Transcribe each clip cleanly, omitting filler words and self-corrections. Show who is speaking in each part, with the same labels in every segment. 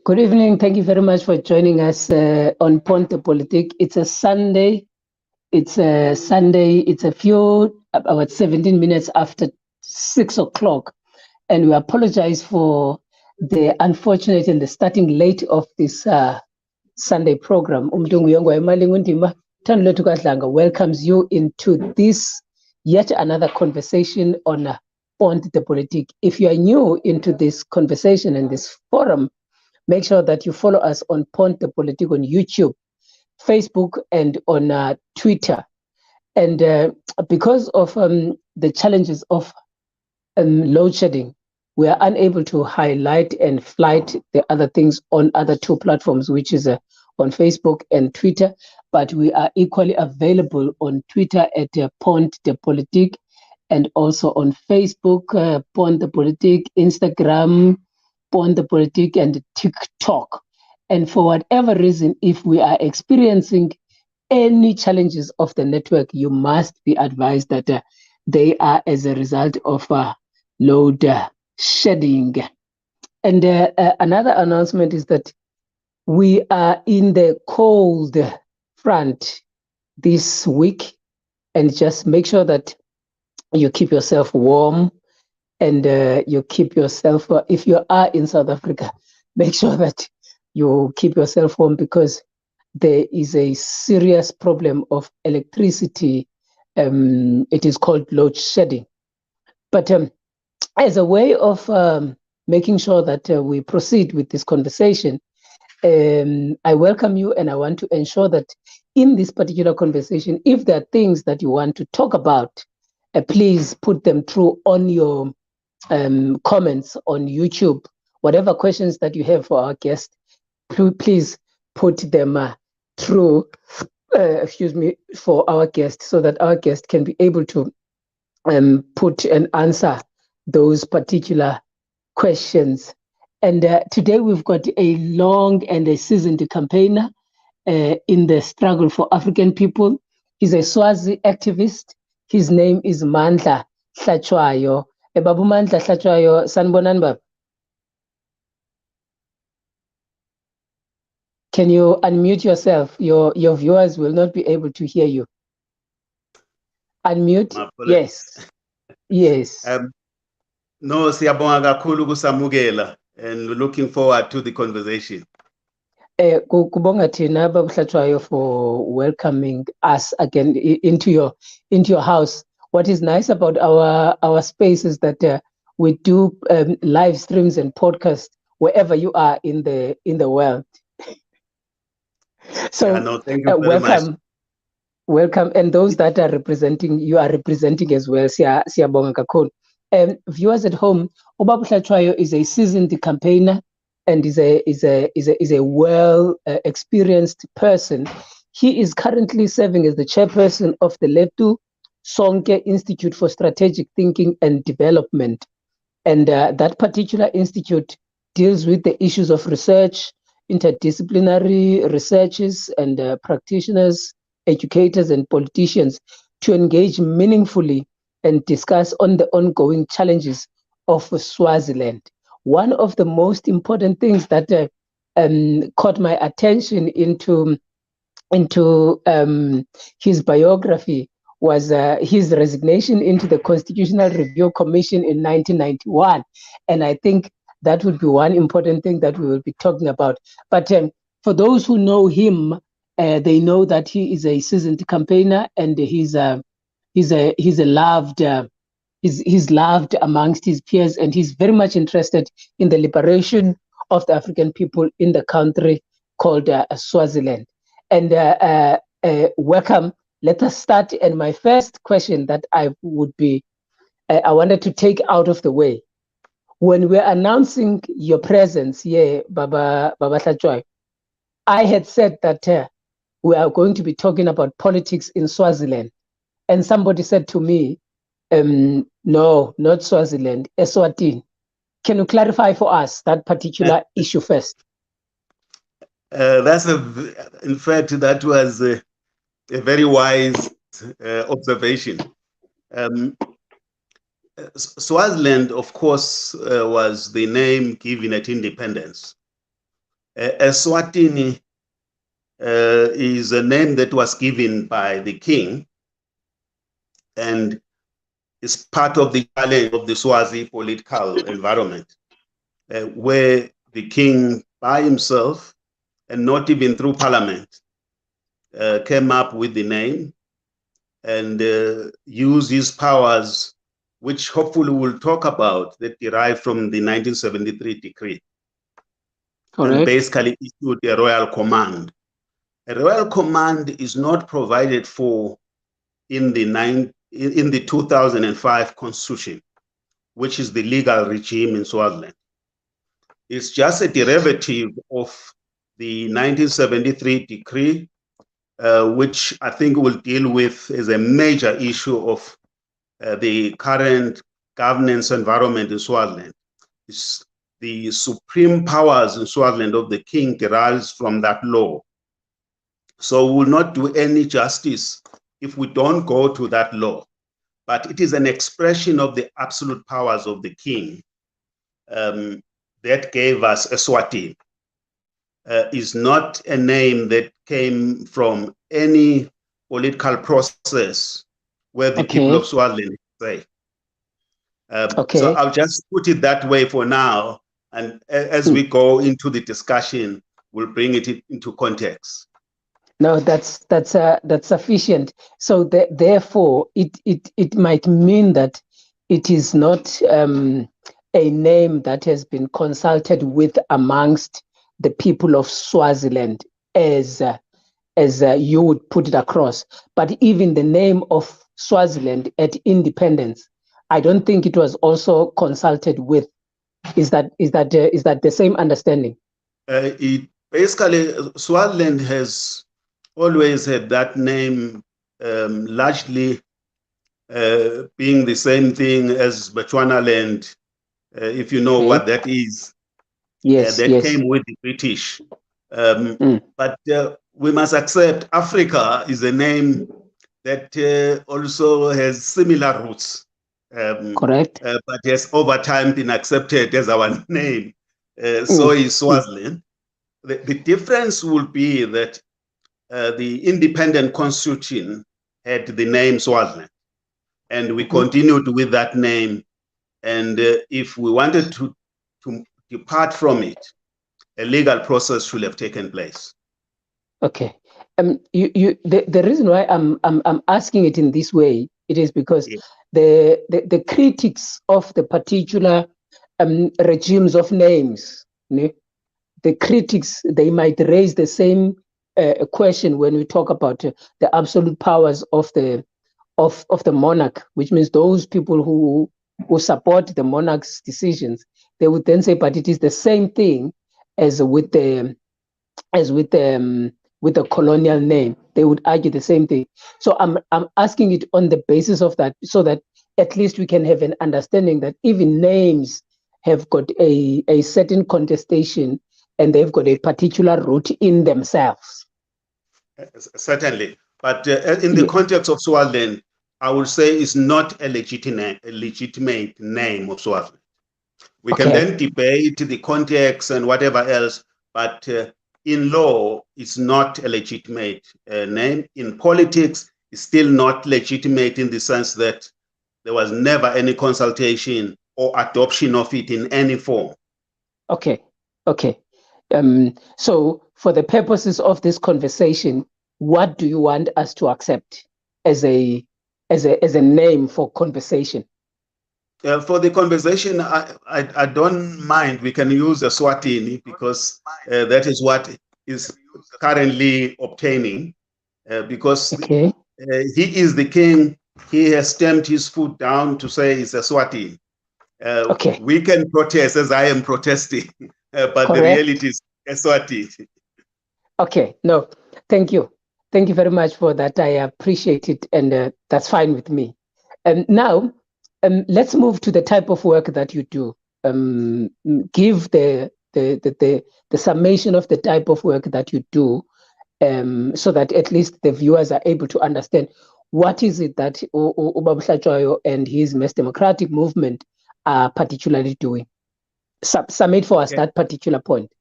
Speaker 1: Good evening. Thank you very much for joining us on Ponte Politique. It's a Sunday. It's a few, about 17 minutes after 6 o'clock. And we apologize for the unfortunate and the starting late of this Sunday program. Welcomes you into this yet another conversation on Ponte Politique. If you are new into this conversation and this forum, make sure that you follow us on Ponte Politique on YouTube, Facebook, and on Twitter. And because of the challenges of load shedding, we are unable to highlight and flight the other things on other two platforms, which is on Facebook and Twitter. But we are equally available on Twitter at Ponte Politique, and also on Facebook, Ponte Politique, Instagram, Ponte Politique, and TikTok. And for whatever reason, if we are experiencing any challenges of the network, you must be advised that they are as a result of load shedding. And another announcement is that we are in the cold front this week, and just make sure that you keep yourself warm, and you keep yourself, if you are in South Africa, make sure that you keep yourself warm, because there is a serious problem of electricity. It is called load shedding. But as a way of making sure that we proceed with this conversation, I welcome you, and I want to ensure that in this particular conversation, if there are things that you want to talk about, please put them through on your comments on YouTube. Whatever questions that you have for our guest, please put them through, for our guest, so that our guest can be able to put and answer those particular questions. And today we've got a long and a seasoned campaigner in the struggle for African people. He's a Swazi activist. His name is Mandla Hlatshwayo. Babu Mandla Hlatshwayo, sanibonani baba. Can you unmute yourself? Your viewers will not be able to hear you. Unmute. Yes. Yes.
Speaker 2: No, siyabonga kakhulu kusamukela, and we're looking forward to the conversation.
Speaker 1: Kubonga thina Baba Hlatshwayo for welcoming us again into your house. What is nice about our space is that we do live streams and podcasts wherever you are in the world. So
Speaker 2: yeah, no, thank you very much.
Speaker 1: Welcome, and those that are representing, you are representing as well. Siyabonga kakhulu. Viewers at home, Ubaba Hlatshwayo is a seasoned campaigner and is a well experienced person. He is currently serving as the chairperson of the Letu Sonke Institute for Strategic Thinking and Development, and that particular institute deals with the issues of research, interdisciplinary researchers and practitioners, educators and politicians to engage meaningfully and discuss on the ongoing challenges of Swaziland. One of the most important things that caught my attention into his biography was his resignation into the Constitutional Review Commission in 1991. And I think that would be one important thing that we will be talking about. But for those who know him, they know that he is a seasoned campaigner, and he's loved amongst his peers, and he's very much interested in the liberation of the African people in the country called Swaziland. And welcome. Let us start. And my first question that I wanted to take out of the way, when we're announcing your presence here, Baba Hlatshwayo, I had said that we are going to be talking about politics in Swaziland. And somebody said to me, no, not Swaziland, Eswatini. Can you clarify for us that particular issue first?
Speaker 2: In fact, that was a very wise observation. Swaziland, of course, was the name given at independence. Eswatini is a name that was given by the king and is part of the challenge of the Swazi political environment, where the king by himself and not even through parliament came up with the name and used his powers, which hopefully we'll talk about, that derive from the 1973 decree. Correct. And basically issued a royal command. A royal command is not provided for in the 2005 constitution, which is the legal regime in Swaziland. It's just a derivative of the 1973 decree, which I think will deal with as a major issue of the current governance environment in Swaziland. It's the supreme powers in Swaziland of the king derives from that law. So we will not do any justice if we don't go to that law. But it is an expression of the absolute powers of the king that gave us Eswatini. Is not a name that came from any political process where the people of Swaziland say. So I'll just put it that way for now. And as we go into the discussion, we'll bring it into context.
Speaker 1: No, that's sufficient. So therefore, it might mean that it is not a name that has been consulted with amongst the people of Swaziland, as you would put it across. But even the name of Swaziland at independence, I don't think it was also consulted with. Is that the same understanding?
Speaker 2: Basically, Swaziland has always had that name, largely being the same thing as Bechuanaland, if you know what that is.
Speaker 1: Yes,
Speaker 2: that came with the British. But we must accept Africa is a name that also has similar roots.
Speaker 1: Correct.
Speaker 2: But has over time been accepted as our name. So is Swaziland. The difference will be that the independent constitution had the name Swaziland, and we continued with that name. And if we wanted to depart from it, a legal process should have taken place.
Speaker 1: Okay. The reason why I'm asking it in this way, it is because the critics of the particular regimes of names, the critics, they might raise the same question when we talk about the absolute powers of the monarch, which means those people who support the monarch's decisions. They would then say, but it is the same thing as with the colonial name. They would argue the same thing. So I'm asking it on the basis of that, so that at least we can have an understanding that even names have got a certain contestation and they've got a particular root in themselves.
Speaker 2: Certainly, but in the context of Swaziland, I would say it's not a legitimate name of Swaziland. We can then debate the context and whatever else, but in law, it's not a legitimate name. In politics, it's still not legitimate in the sense that there was never any consultation or adoption of it in any form.
Speaker 1: Okay. So for the purposes of this conversation, what do you want us to accept as a name for conversation?
Speaker 2: For the conversation, I don't mind. We can use Eswatini because that is what is currently obtaining. Because he is the king, he has stamped his foot down to say it's Eswatini. We can protest as I am protesting, but the reality is Eswatini.
Speaker 1: Okay, no, thank you. Thank you very much for that. I appreciate it, and that's fine with me. And now, let's move to the type of work that you do. Give the summation of the type of work that you do, so that at least the viewers are able to understand what is it that Mandla Hlatshwayo and his Mass Democratic Movement are particularly doing. Submit for us that particular point.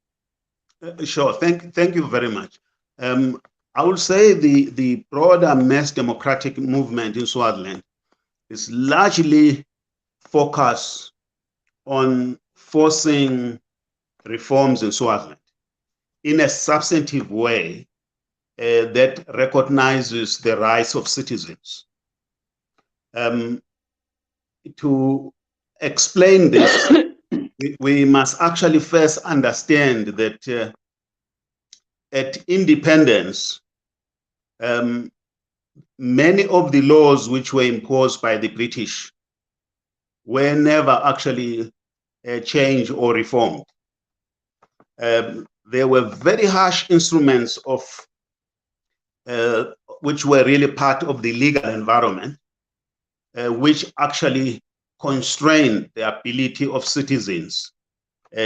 Speaker 2: Sure. Thank you very much. I would say the broader mass democratic movement in Swaziland is largely focused on forcing reforms in Swaziland in a substantive way that recognizes the rights of citizens. To explain this, we must actually first understand that at independence, many of the laws which were imposed by the British were never actually changed or reformed. There were very harsh instruments of which were really part of the legal environment, which actually constrained the ability of citizens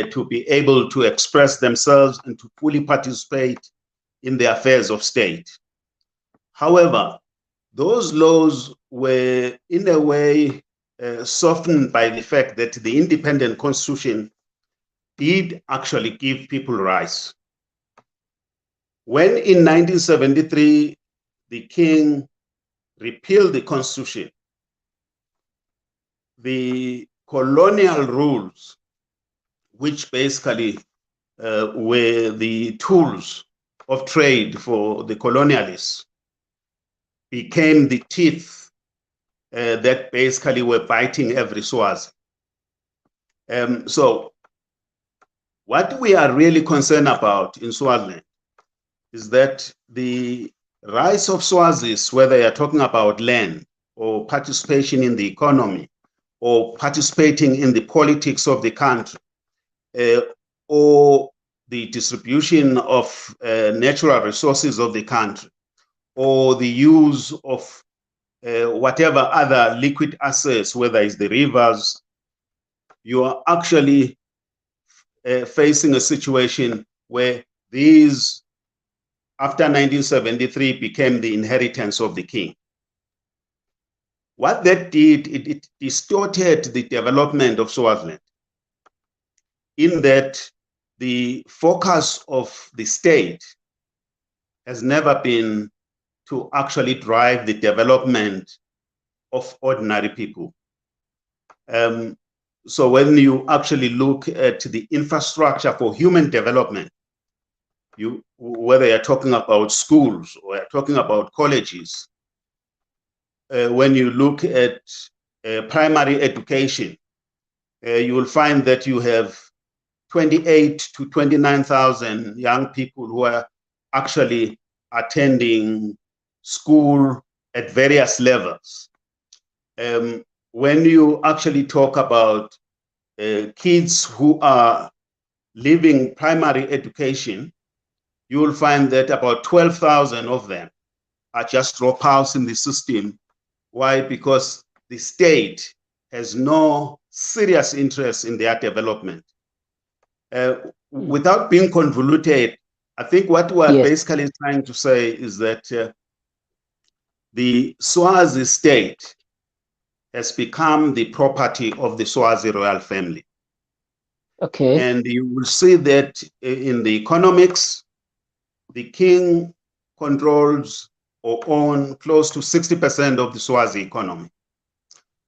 Speaker 2: to be able to express themselves and to fully participate in the affairs of state. However, those laws were in a way softened by the fact that the independent constitution did actually give people rights. When in 1973, the king repealed the constitution, the colonial rules, which basically were the tools of trade for the colonialists, became the teeth that basically were biting every Swazi. So what we are really concerned about in Swaziland is that the rights of Swazis, whether you're talking about land or participation in the economy or participating in the politics of the country, or the distribution of natural resources of the country, or the use of whatever other liquid assets, whether it's the rivers, you are actually facing a situation where these, after 1973, became the inheritance of the king. What that did, it distorted the development of Swaziland, in that the focus of the state has never been to actually drive the development of ordinary people. So when you actually look at the infrastructure for human development, whether you're talking about schools or you're talking about colleges, when you look at primary education, you will find that you have 28 to 29,000 young people who are actually attending school at various levels. When you actually talk about kids who are leaving primary education, you will find that about 12,000 of them are just dropouts in the system. Why? Because the state has no serious interest in their development. Without being convoluted, I think what we are basically trying to say is that the Swazi state has become the property of the Swazi royal family.
Speaker 1: Okay.
Speaker 2: And you will see that in the economics, the king controls or owns close to 60% of the Swazi economy.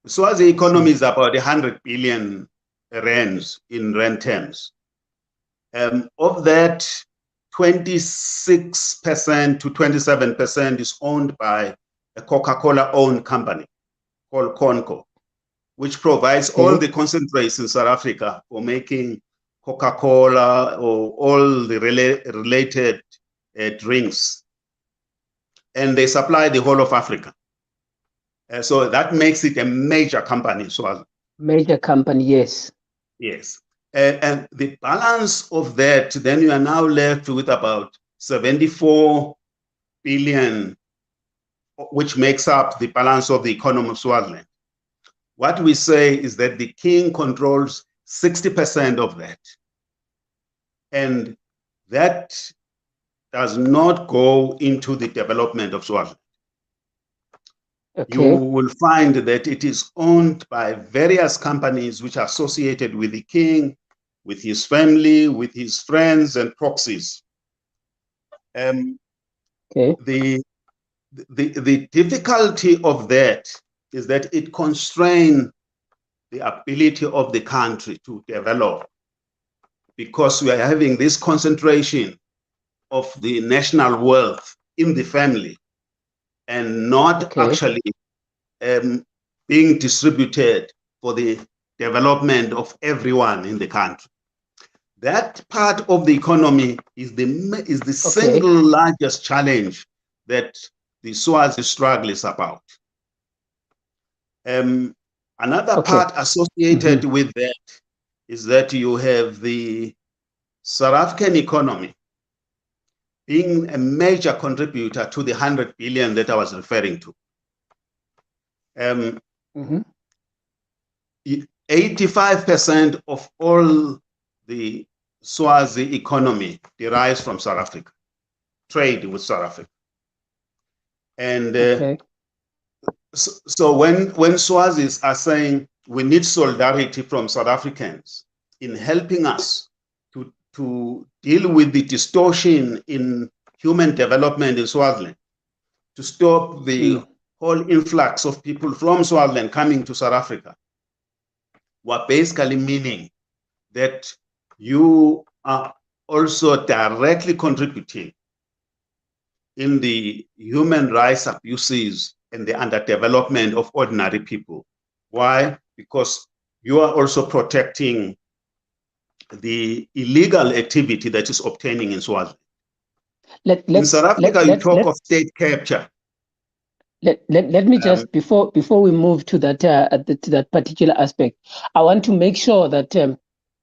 Speaker 2: The Swazi economy is about 100 billion rands in rand terms. Of that, 26% to 27% is owned by a Coca-Cola-owned company called Conco, which provides all the concentrates in South Africa for making Coca-Cola or all the related drinks. And they supply the whole of Africa. So that makes it a major company. So
Speaker 1: major company, yes.
Speaker 2: Yes. And the balance of that, then you are now left with about 74 billion, which makes up the balance of the economy of Swaziland. What we say is that the king controls 60% of that. And that does not go into the development of Swaziland. You will find that it is owned by various companies which are associated with the king, with his family, with his friends and proxies.
Speaker 1: Okay.
Speaker 2: The difficulty of that is that it constrains the ability of the country to develop, because we are having this concentration of the national wealth in the family and not actually being distributed for the development of everyone in the country. That part of the economy is the single largest challenge that the Swazi struggle is about. Another part associated with that is that you have the South African economy being a major contributor to the 100 billion that I was referring to. 85% of all the Swazi economy derives from South Africa, trade with South Africa. And so when Swazis are saying we need solidarity from South Africans in helping us to deal with the distortion in human development in Swaziland, to stop the whole influx of people from Swaziland coming to South Africa, we're basically meaning that you are also directly contributing in the human rights abuses and the underdevelopment of ordinary people. Why? Because you are also protecting the illegal activity that is obtaining in Swaziland. In South Africa, you talk of state capture.
Speaker 1: Let me just, before we move to that to that particular aspect, I want to make sure that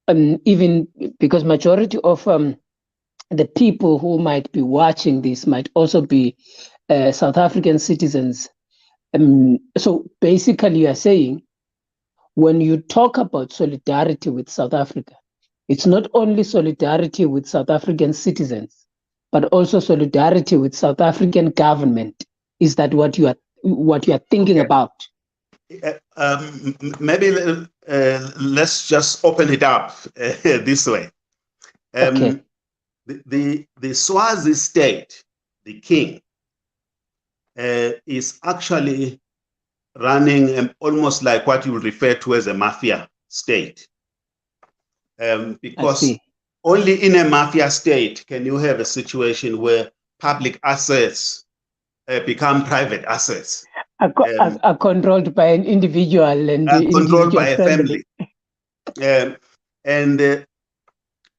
Speaker 1: even because majority of the people who might be watching this might also be South African citizens. So basically, you are saying when you talk about solidarity with South Africa, it's not only solidarity with South African citizens, but also solidarity with South African government. Is that what you are thinking about?
Speaker 2: Maybe let's just open it up this way. The Swazi state, the king, is actually running almost like what you would refer to as a mafia state. Because only in a mafia state can you have a situation where public assets become private assets.
Speaker 1: Are controlled by an individual and
Speaker 2: controlled by a family.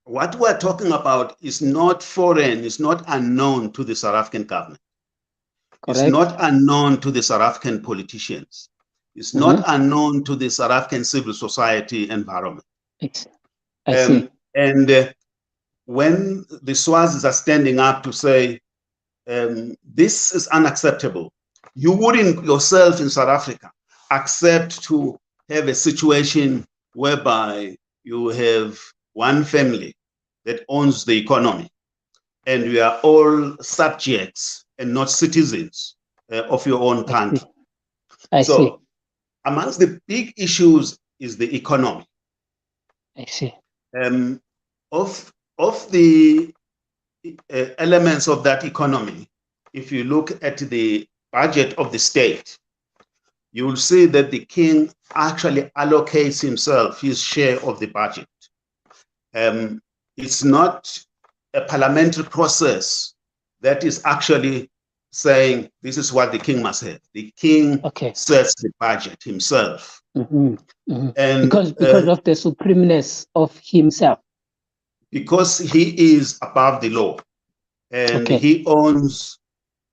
Speaker 2: What we're talking about is not foreign, it's not unknown to the South African government. Correct. It's not unknown to the South African politicians. It's not unknown to the South African civil society environment.
Speaker 1: I see.
Speaker 2: And when the Swazis are standing up to say, this is unacceptable, you wouldn't yourself in South Africa accept to have a situation whereby you have one family that owns the economy and we are all subjects and not citizens of your own country.
Speaker 1: I see.
Speaker 2: Amongst the big issues is the economy.
Speaker 1: I see.
Speaker 2: Of the elements of that economy, if you look at the budget of the state, you will see that the king actually allocates himself his share of the budget. It's not a parliamentary process that is actually saying this is what the king must have. The king sets the budget himself.
Speaker 1: And because of the supremeness of himself.
Speaker 2: Because he is above the law and he owns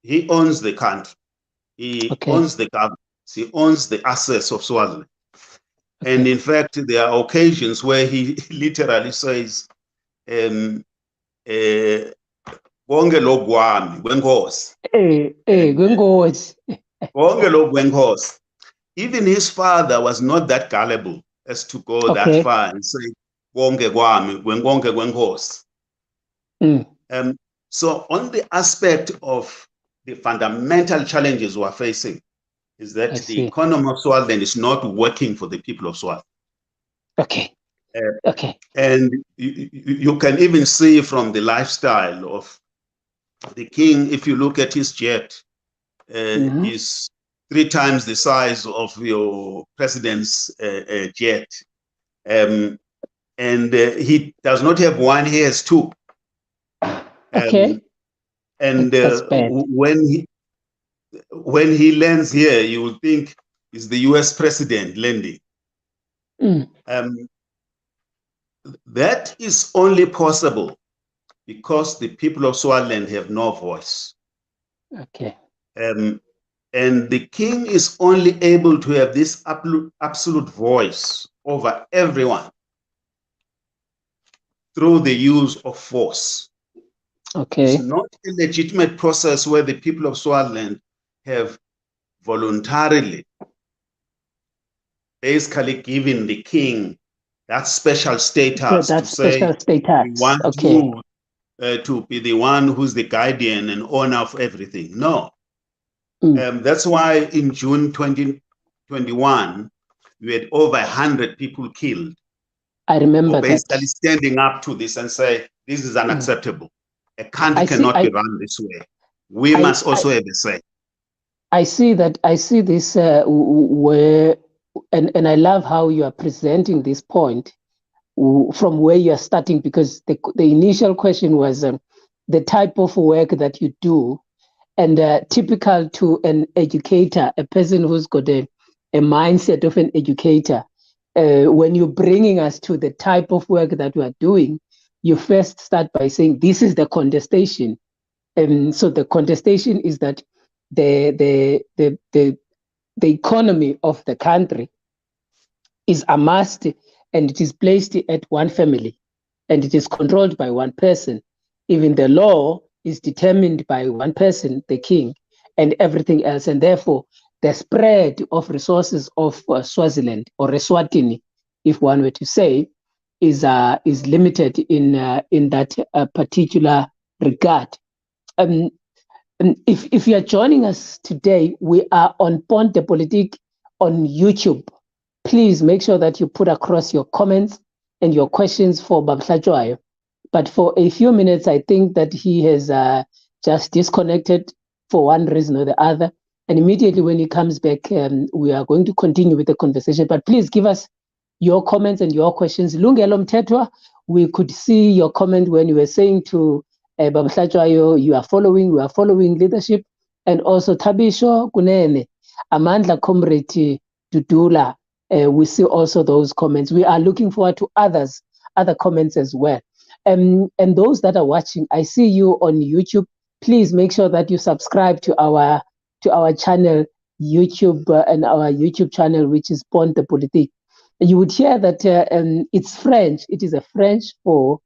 Speaker 2: the country. He owns the government. He owns the assets of Swaziland. And in fact, there are occasions where he literally says, even his father was not that gullible as to go that far and say, so on the aspect of the fundamental challenges we're facing is that the economy of Swaziland is not working for the people of Swaziland.
Speaker 1: Okay.
Speaker 2: And you can even see from the lifestyle of the king, if you look at his jet, is 3 times the size of your president's jet. And he does not have one, he has 2.
Speaker 1: Okay.
Speaker 2: And
Speaker 1: That's bad.
Speaker 2: when he lands here, you will think it's the US president landing. That is only possible because the people of Swaziland have no voice.
Speaker 1: Okay.
Speaker 2: And the king is only able to have this absolute voice over everyone through the use of force.
Speaker 1: Okay.
Speaker 2: It's not a legitimate process where the people of Swaziland have voluntarily basically given the king that special status
Speaker 1: So that special status.
Speaker 2: we want you to be the one who's the guardian and owner of everything. No. That's why in June 2021, we had over 100 people killed.
Speaker 1: I remember
Speaker 2: basically standing up to this and say, this is unacceptable. A country cannot be run this way. We must also have a say.
Speaker 1: I see this where, and I love how you are presenting this point from where you are starting, because the initial question was the type of work that you do, and typical to an educator, a person who's got a mindset of an educator. When you're bringing us to the type of work that we are doing, you first start by saying this is the contestation. And so the contestation is that the economy of the country is amassed and it is placed at one family and it is controlled by one person. Even the law is determined by one person, the king, and everything else. And therefore, the spread of resources of Swaziland, or Eswatini, if one were to say, is limited in that particular regard. If you are joining us today, we are on Ponte Politique on YouTube. Please make sure that you put across your comments and your questions for Mandla Hlatshwayo. But for a few minutes, I think that he has just disconnected for one reason or the other. And immediately when he comes back, we are going to continue with the conversation. But please give us your comments and your questions. Lungelo Mthethwa, we could see your comment when you were saying to Mandla Hlatshwayo, we are following leadership. And also Thabisho Kunene, Amandla Comrade Dudula, we see also those comments. We are looking forward to other comments as well. And those that are watching, I see you on YouTube. Please make sure that you subscribe to our channel, YouTube, and our YouTube channel, which is Ponte Politique. You would hear that it's French. It is a French for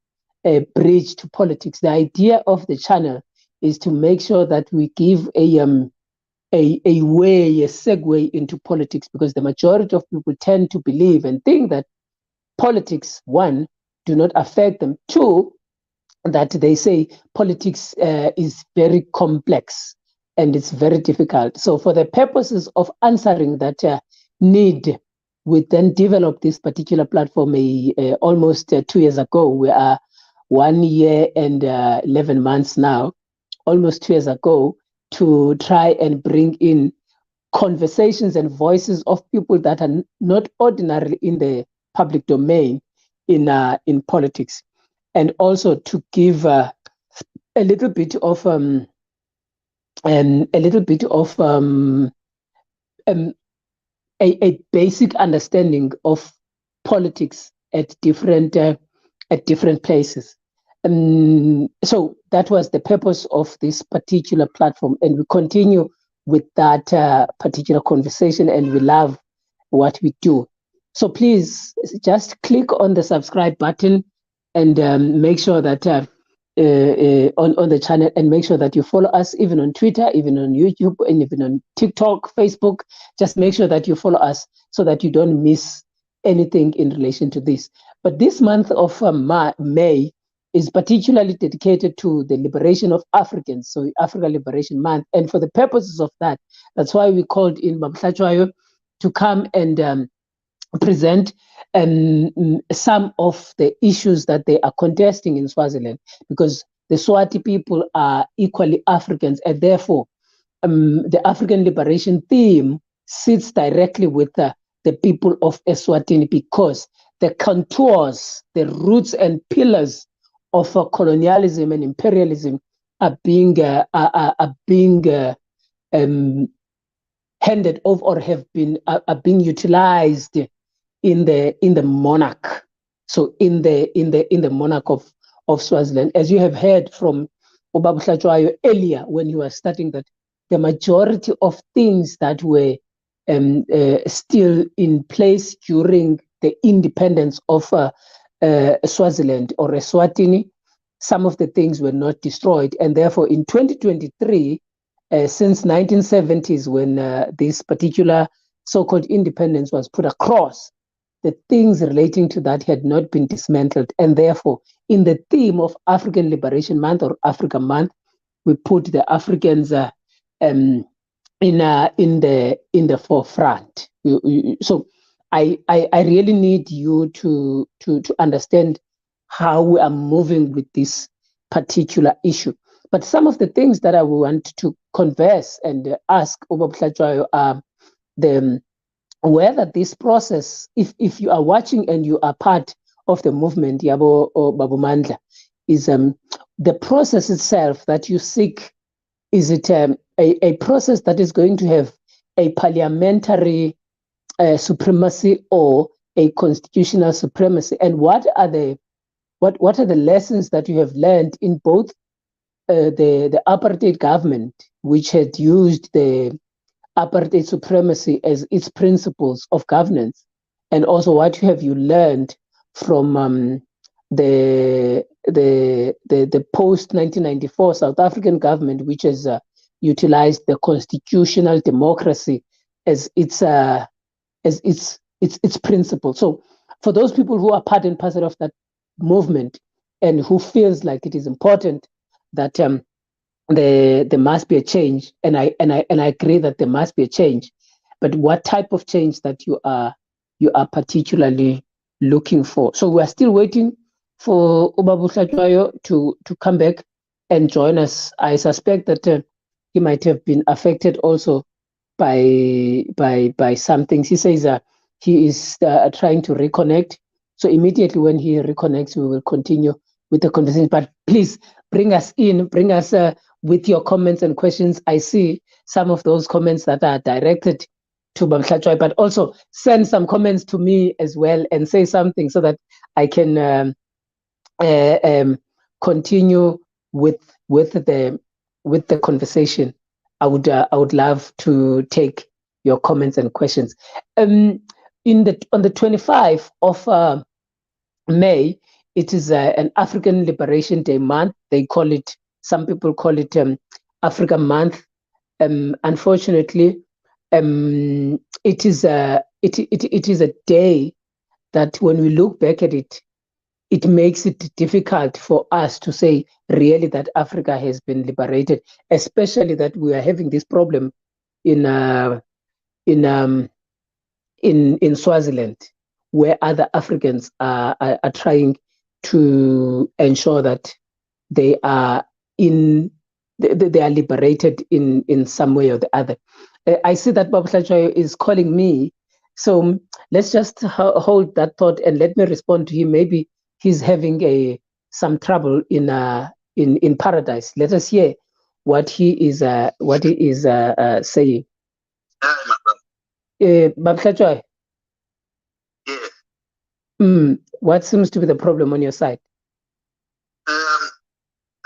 Speaker 1: a bridge to politics. The idea of the channel is to make sure that we give a segue into politics, because the majority of people tend to believe and think that politics, one, do not affect them. Two, that they say politics is very complex and it's very difficult. So for the purposes of answering that need, we then developed this particular platform almost 2 years ago. We are 1 year and 11 months now, almost 2 years ago, to try and bring in conversations and voices of people that are not ordinarily in the public domain in politics, and also to give a little bit of a basic understanding of politics at different places. So that was the purpose of this particular platform, and we continue with that particular conversation, and we love what we do. So please just click on the subscribe button and make sure that on the channel, and make sure that you follow us even on Twitter, even on YouTube, and even on TikTok, Facebook. Just make sure that you follow us so that you don't miss anything in relation to this. But this month of May is particularly dedicated to the liberation of Africans, so Africa Liberation Month. And for the purposes of that, that's why we called in Mandla Hlatshwayo to come and present some of the issues that they are contesting in Swaziland, because the Swati people are equally Africans, and therefore the African liberation theme sits directly with the people of Eswatini, because the contours, the roots and pillars of colonialism and imperialism are being handed over, or have been are being utilized in the monarch. So in the monarch of Swaziland, as you have heard from Mandla Hlatshwayo earlier when he was starting, that the majority of things that were still in place during the independence of Swaziland or Eswatini, some of the things were not destroyed, and therefore in 2023, since 1970s, when this particular so-called independence was put across, the things relating to that had not been dismantled, and therefore in the theme of African Liberation Month or Africa Month, we put the Africans in the forefront. So I really need you to understand how we are moving with this particular issue. But some of the things that I want to converse and ask Mandla Hlatshwayo are whether this process, if you are watching and you are part of the movement, Yabo or Babu Mandla, is the process itself that you seek, is it a process that is going to have a parliamentary supremacy or a constitutional supremacy? And what are the lessons that you have learned in both the apartheid government, which had used the apartheid supremacy as its principles of governance, and also what have you learned from the post 1994 South African government, which has utilized the constitutional democracy as its principle? So, for those people who are part and parcel of that movement and who feels like it is important that there must be a change, and I agree that there must be a change, but what type of change that you are particularly looking for? So we are still waiting for Mandla Hlatshwayo to come back and join us. I suspect that he might have been affected also by some things. He says he is trying to reconnect. So immediately when he reconnects, we will continue with the conversation. But please bring us with your comments and questions. I see some of those comments that are directed to Mandla Hlatshwayo, but also send some comments to me as well and say something so that I can continue with the conversation. I would love to take your comments and questions. On the 25th of May, it is an African Liberation Day month. They call it, some people call it Africa Month. Unfortunately, it is a day that when we look back at it, it makes it difficult for us to say really that Africa has been liberated, especially that we are having this problem in Swaziland, where other Africans are trying to ensure that they are liberated in some way or the other. I see that Mandla Hlatshwayo is calling me, so let's just hold that thought and let me respond to him. Maybe he's having some trouble in paradise. Let us hear what he is saying. Mandla Hlatshwayo.
Speaker 2: Yes.
Speaker 1: What seems to be the problem on your side?
Speaker 2: No,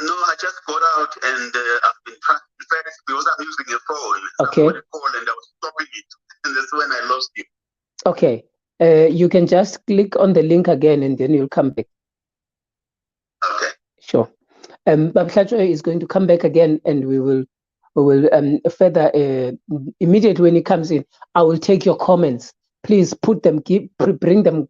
Speaker 2: I just got out and I've been trying, in fact, because I'm using a phone.
Speaker 1: Okay.
Speaker 2: Somebody called and I was stopping it, and that's when I lost you.
Speaker 1: Okay. You can just click on the link again and then you'll come back.
Speaker 2: Okay.
Speaker 1: Sure. Mandla Hlatshwayo is going to come back again, and we will further immediately when he comes in. I will take your comments. Please put them, bring them,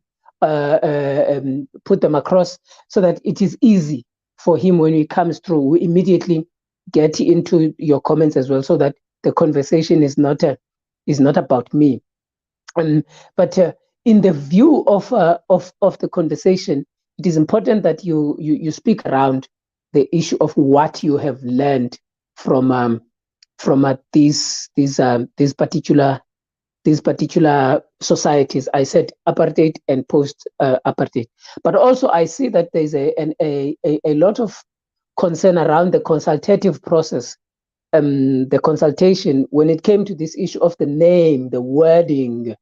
Speaker 1: put them across so that it is easy for him when he comes through. We immediately get into your comments as well, so that the conversation is not about me. But in the view of the conversation, it is important that you speak around the issue of what you have learned from these particular societies. I said apartheid and post apartheid, but also I see that there's a lot of concern around the consultative process, the consultation when it came to this issue of the name, the wording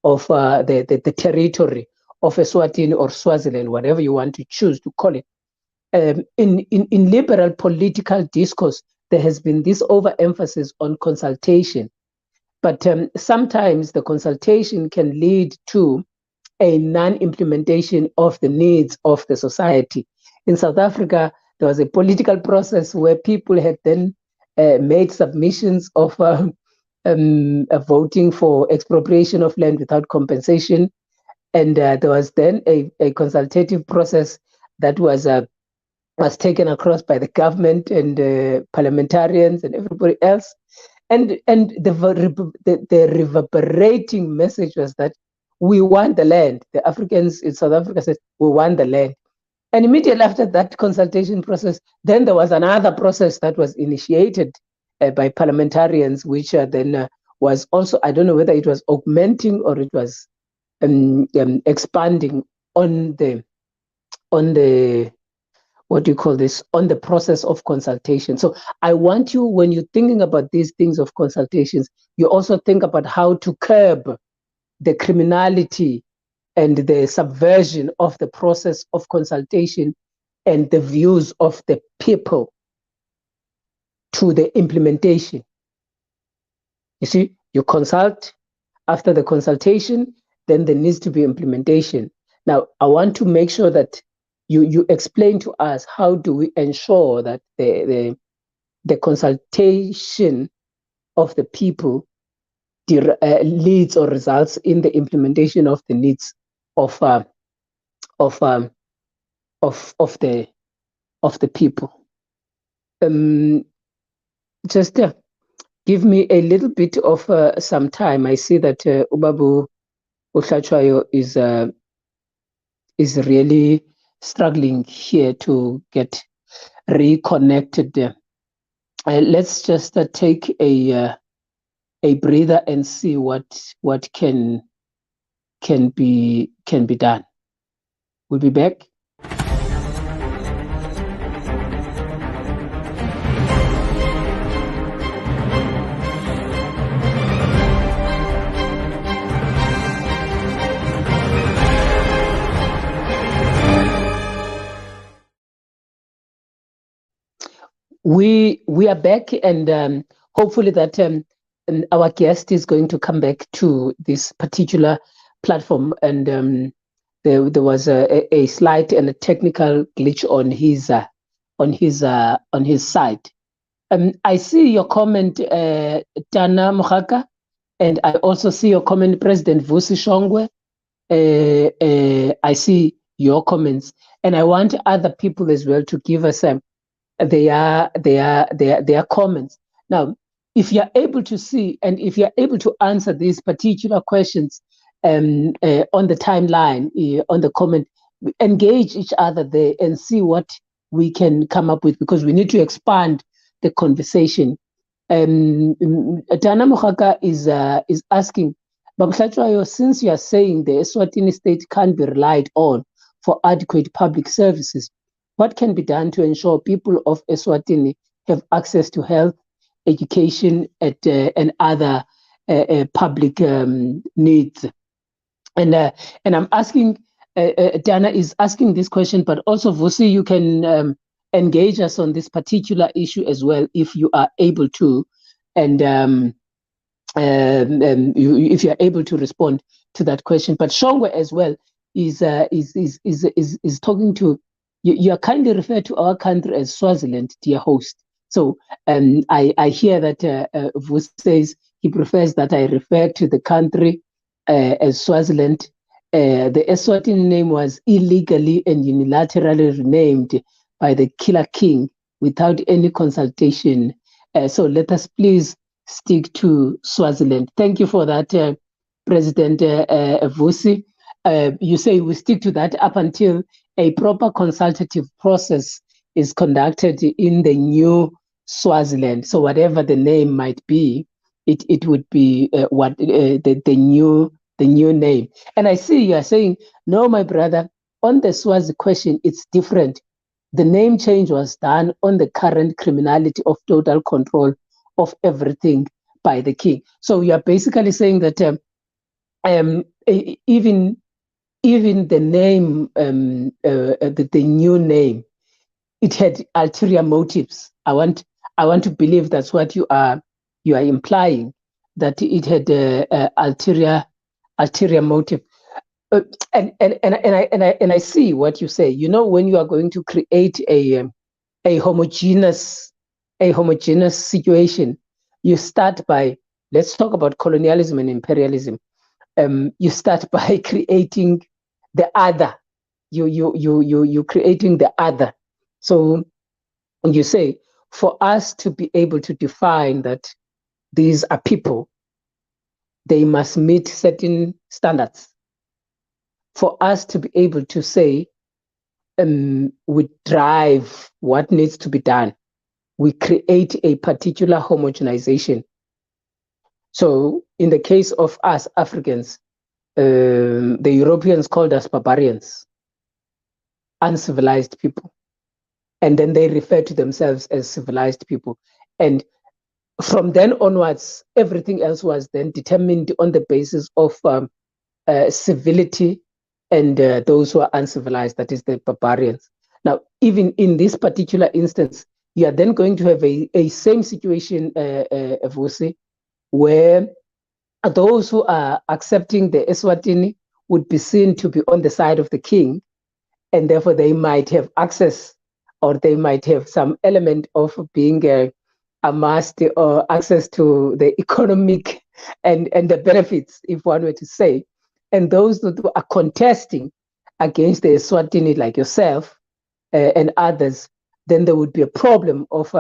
Speaker 1: of the territory of Eswatini or Swaziland, whatever you want to choose to call it. In liberal political discourse, there has been this overemphasis on consultation, but sometimes the consultation can lead to a non-implementation of the needs of the society. In South Africa, there was a political process where people had then made submissions of voting for expropriation of land without compensation. And there was then a consultative process that was taken across by the government and parliamentarians and everybody else. And the reverberating message was that we want the land. The Africans in South Africa said, we want the land. And immediately after that consultation process, then there was another process that was initiated by parliamentarians, which then was also, I don't know whether it was augmenting or it was expanding on the what do you call this, on the process of consultation. So I want you, when you're thinking about these things of consultations, you also think about how to curb the criminality and the subversion of the process of consultation and the views of the people to the implementation. You see, you consult, after the consultation, then there needs to be implementation. Now, I want to make sure that you explain to us, how do we ensure that the consultation of the people leads or results in the implementation of the needs of the people. Just give me a little bit of some time. I see that Ubabu Hlatshwayo is really struggling here to get reconnected. Let's just take a breather and see what can be done. We'll be back. We are back, and hopefully that our guest is going to come back to this particular platform. And there was a slight and a technical glitch on his side. I see your comment, Tana Mohaka, and I also see your comment, President Vusi Shongwe. I see your comments, and I want other people as well to give us their comments. Now, if you're able to see and if you're able to answer these particular questions on the timeline, on the comment, engage each other there and see what we can come up with, because we need to expand the conversation. Dana Mohaka is asking, Baba Hlatshwayo, since you are saying the Eswatini state can't be relied on for adequate public services, what can be done to ensure people of Eswatini have access to health, education, and other public needs? And I'm asking, Dana is asking this question, but also Vusi, you can engage us on this particular issue as well, if you are able to, and if you are able to respond to that question. But Shongwe as well is talking to. You are kindly referred to our country as Swaziland, dear host. So I hear that Vusi says he prefers that I refer to the country as Swaziland. The Eswatini name was illegally and unilaterally renamed by the Killer King without any consultation. So let us please stick to Swaziland. Thank you for that President Vusi. You say we stick to that up until a proper consultative process is conducted in the new Swaziland. So whatever the name might be, it would be the new name. And I see you are saying, no, my brother, on the Swazi question, it's different. The name change was done on the current criminality of total control of everything by the king. So you are basically saying that even the name, the new name, it had ulterior motives. I want to believe that's what you are implying, that it had ulterior motive. And I see what you say. You know, when you are going to create a homogeneous situation, you start by, let's talk about colonialism and imperialism. You start by creating the other. You creating the other. So you say, for us to be able to define that these are people, they must meet certain standards. For us to be able to say, we drive what needs to be done, we create a particular homogenization. So in the case of us Africans, the Europeans called us barbarians, uncivilized people. And then they refer to themselves as civilized people. And from then onwards, everything else was then determined on the basis of civility and those who are uncivilized, that is the barbarians. Now, even in this particular instance, you are then going to have a same situation, Vusi, where those who are accepting the Eswatini would be seen to be on the side of the king, and therefore they might have access, or they might have some element of being amassed or access to the economic and the benefits, if one were to say. And those that are contesting against the Eswatini, like yourself and others, then there would be a problem of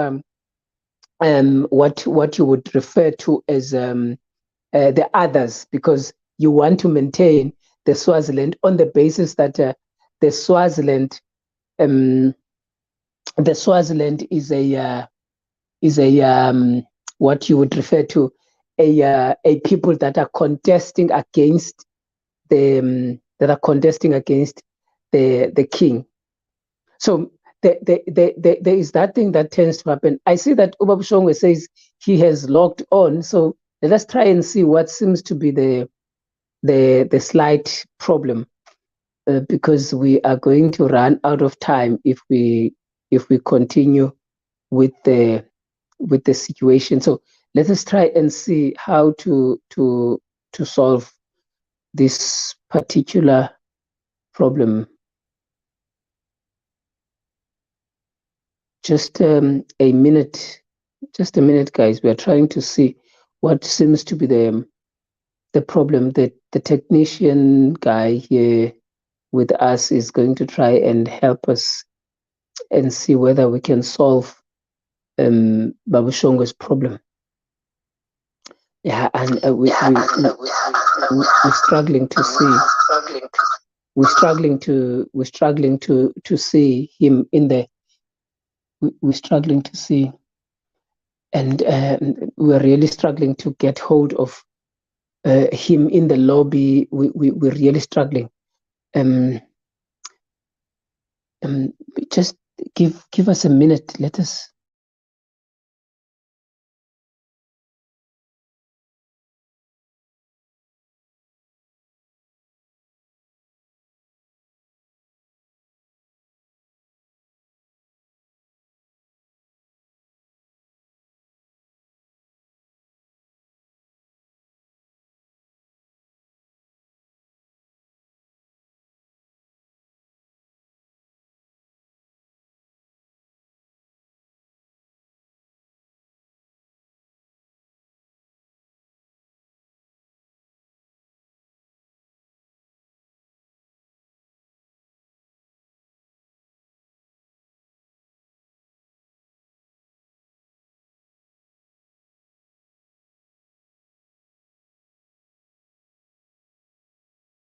Speaker 1: what you would refer to as the others, because you want to maintain the Swaziland on the basis that the Swaziland is a what you would refer to a people that are contesting against the king. So there is that thing that tends to happen. I see that Ubabushongwe says he has logged on, so let us try and see what seems to be the slight problem, because we are going to run out of time if we continue with the situation. So let us try and see how to solve this particular problem. Just a minute, guys. We are trying to see what seems to be the problem. That the technician guy here with us is going to try and help us and see whether we can solve Babushongo's problem. Yeah, and we're struggling to see. We're struggling to see him in the. We're struggling to see, and we're really struggling to get hold of him in the lobby. We're really struggling. Just give us a minute. Let us.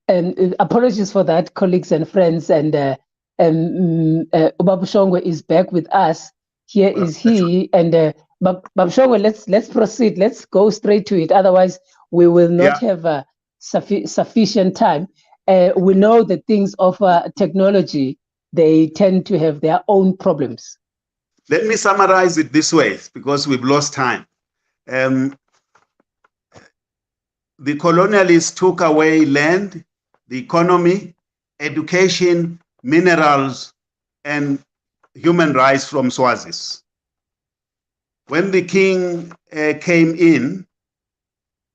Speaker 1: And apologies for that, colleagues and friends. And Babushongwe is back with us. Here is he. And Babushongwe, let's proceed. Let's go straight to it. Otherwise, we will not have sufficient time. We know that things of technology, they tend to have their own problems.
Speaker 2: Let me summarize it this way, because we've lost time. The colonialists took away land, the economy, education, minerals, and human rights from Swazis. When the king came in,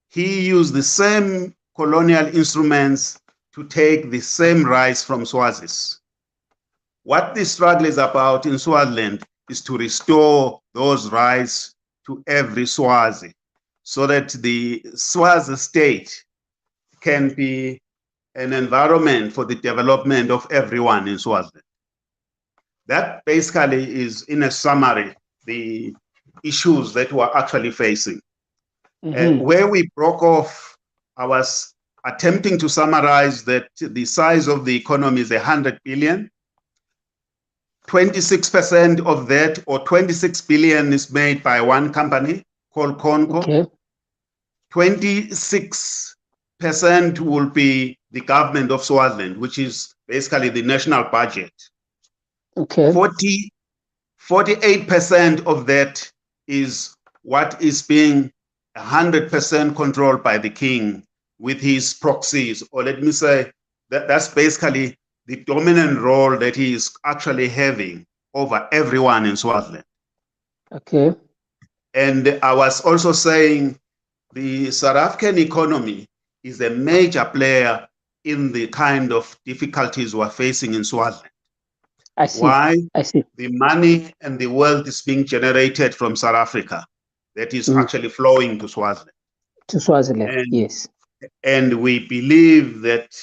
Speaker 2: he used the same colonial instruments to take the same rights from Swazis. What the struggle is about in Swaziland is to restore those rights to every Swazi, so that the Swazi state can be an environment for the development of everyone in Swaziland. That basically is, in a summary, the issues that we're actually facing. Where we broke off, I was attempting to summarize that the size of the economy is 100 billion. 26% of that, or 26 billion, is made by one company called Conco.
Speaker 1: Okay.
Speaker 2: 26% will be the government of Swaziland, which is basically the national budget.
Speaker 1: Okay.
Speaker 2: 48% of that is what is being 100% controlled by the king with his proxies, or let me say that's basically the dominant role that he is actually having over everyone in Swaziland.
Speaker 1: Okay.
Speaker 2: And I was also saying the South African economy is a major player in the kind of difficulties we're facing in Swaziland.
Speaker 1: I see.
Speaker 2: Why?
Speaker 1: I see.
Speaker 2: The money and the wealth is being generated from South Africa that is actually flowing to Swaziland.
Speaker 1: To Swaziland, yes.
Speaker 2: And we believe that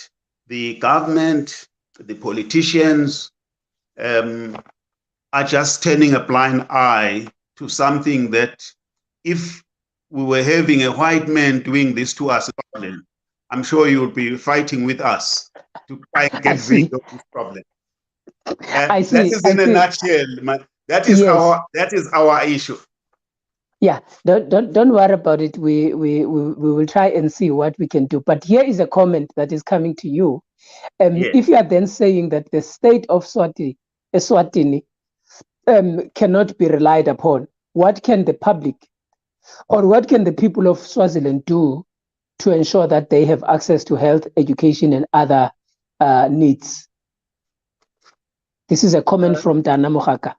Speaker 2: the government, the politicians, are just turning a blind eye to something that, if we were having a white man doing this to us, I'm sure you would be fighting with us to try and get rid of this problem.
Speaker 1: I see.
Speaker 2: That is in a nutshell. That is our issue.
Speaker 1: Yeah, don't worry about it. We will try and see what we can do. But here is a comment that is coming to you. If you are then saying that the state of Eswatini cannot be relied upon, what can the public or what can the people of Swaziland do to ensure that they have access to health, education, and other needs? This is a comment from Dana Mohaka.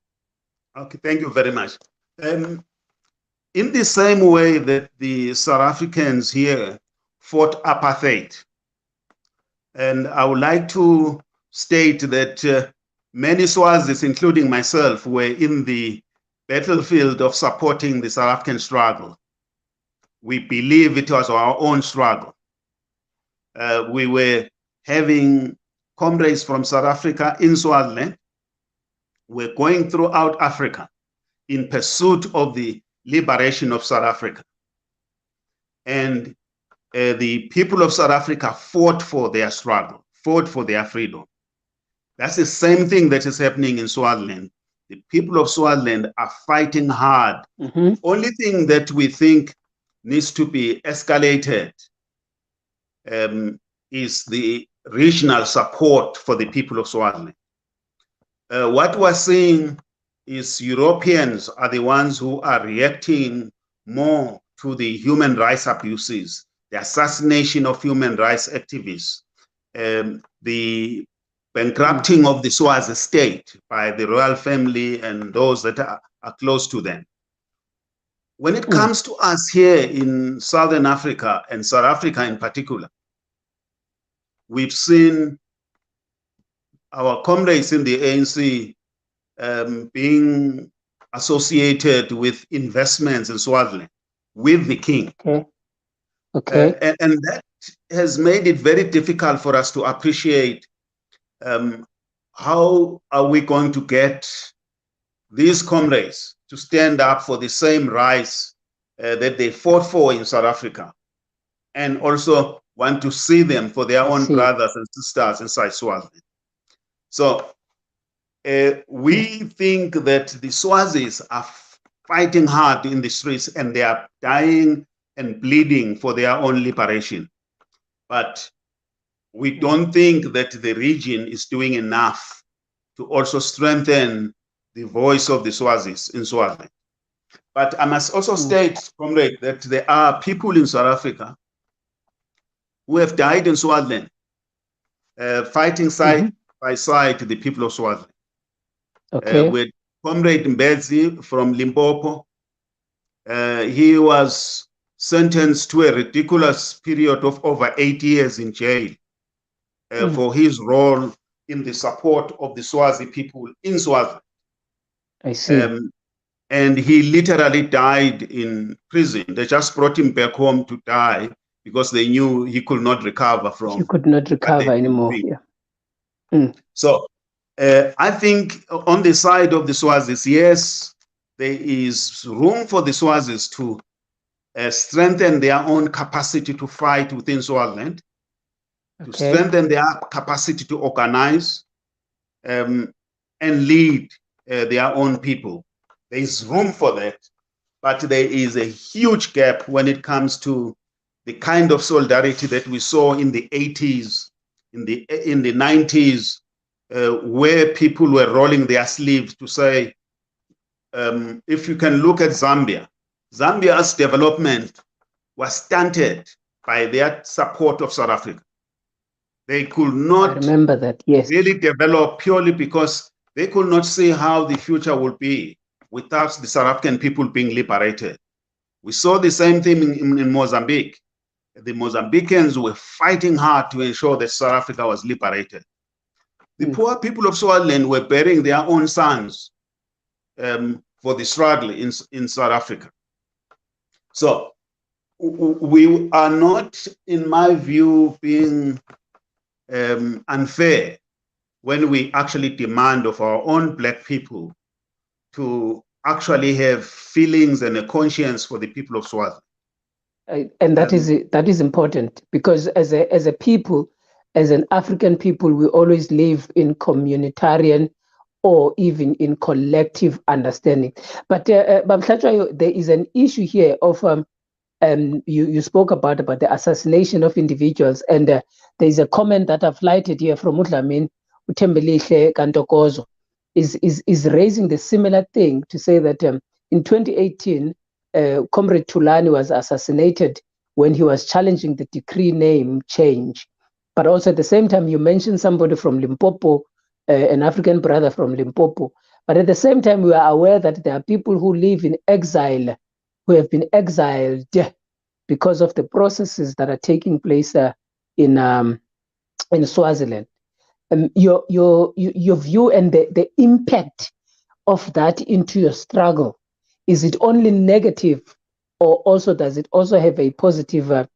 Speaker 2: Okay, thank you very much. In the same way that the South Africans here fought apartheid, and I would like to state that many Swazis, including myself, were in the battlefield of supporting the South African struggle. We believe it was our own struggle. We were having comrades from South Africa in Swaziland. We're going throughout Africa in pursuit of the liberation of South Africa. And the people of South Africa fought for their struggle, fought for their freedom. That's the same thing that is happening in Swaziland. The people of Swaziland are fighting hard. Only thing that we think needs to be escalated is the regional support for the people of Swaziland. What we're seeing is Europeans are the ones who are reacting more to the human rights abuses, the assassination of human rights activists, the bankrupting of the Swazi state by the royal family and those that are close to them. When it comes to us here in Southern Africa, and South Africa in particular, we've seen our comrades in the ANC being associated with investments in Swaziland with the king.
Speaker 1: Okay.
Speaker 2: And that has made it very difficult for us to appreciate how are we going to get these comrades to stand up for the same rights that they fought for in South Africa, and also want to see them for their own
Speaker 1: see.
Speaker 2: brothers and sisters inside Swaziland. So we think that the Swazis are fighting hard in the streets and they are dying and bleeding for their own liberation. But we don't think that the region is doing enough to also strengthen the voice of the Swazis in Swaziland. But I must also state, comrade, that there are people in South Africa who have died in Swaziland, fighting side by side the people of Swaziland.
Speaker 1: Okay.
Speaker 2: With Comrade Mbezi from Limpopo, he was sentenced to a ridiculous period of over 8 years in jail for his role in the support of the Swazi people in Swaziland.
Speaker 1: I see.
Speaker 2: And he literally died in prison. They just brought him back home to die because they knew he could not recover from.
Speaker 1: He could not recover anymore. Yeah.
Speaker 2: So I think on the side of the Swazis, yes, there is room for the Swazis to strengthen their own capacity to fight within Swaziland, to strengthen their capacity to organize and lead their own people. There is room for that, but there is a huge gap when it comes to the kind of solidarity that we saw in the 80s, in the 90s, where people were rolling their sleeves to say, if you can look at Zambia, Zambia's development was stunted by their support of South Africa. They could not really develop purely because they could not see how the future would be without the South African people being liberated. We saw the same thing in Mozambique. The Mozambicans were fighting hard to ensure that South Africa was liberated. The poor people of Swaziland were burying their own sons for the struggle in South Africa. So we are not, in my view, being unfair when we actually demand of our own Black people to actually have feelings and a conscience for the people of Swaziland.
Speaker 1: And that is important, because as a people, as an African people, we always live in communitarian or even in collective understanding. But Hlatshwayo, there is an issue here of you spoke about the assassination of individuals, and there is a comment that I've lighted here from Udlamin Utembelihle Kantokozo is raising the similar thing to say that in 2018 Comrade Tulani was assassinated when he was challenging the decree name change. But also at the same time, you mentioned somebody from Limpopo, an African brother from Limpopo. But at the same time, we are aware that there are people who live in exile, who have been exiled because of the processes that are taking place in Swaziland. Your view and the impact of that into your struggle, is it only negative, or also does it also have a positive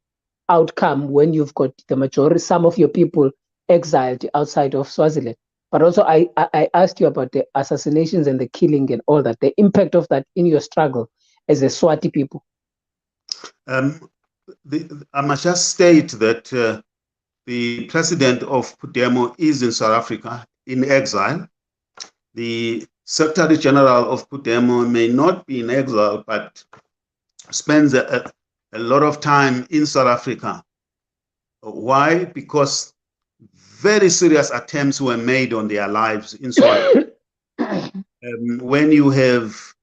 Speaker 1: outcome when you've got the majority, some of your people exiled outside of Swaziland? But also I asked you about the assassinations and the killing and all that, the impact of that in your struggle as a Swati people.
Speaker 2: I must just state that the president of Pudemo is in South Africa in exile. The Secretary General of Pudemo may not be in exile, but spends a lot of time in South Africa. Why? Because very serious attempts were made on their lives in Swaziland. When you have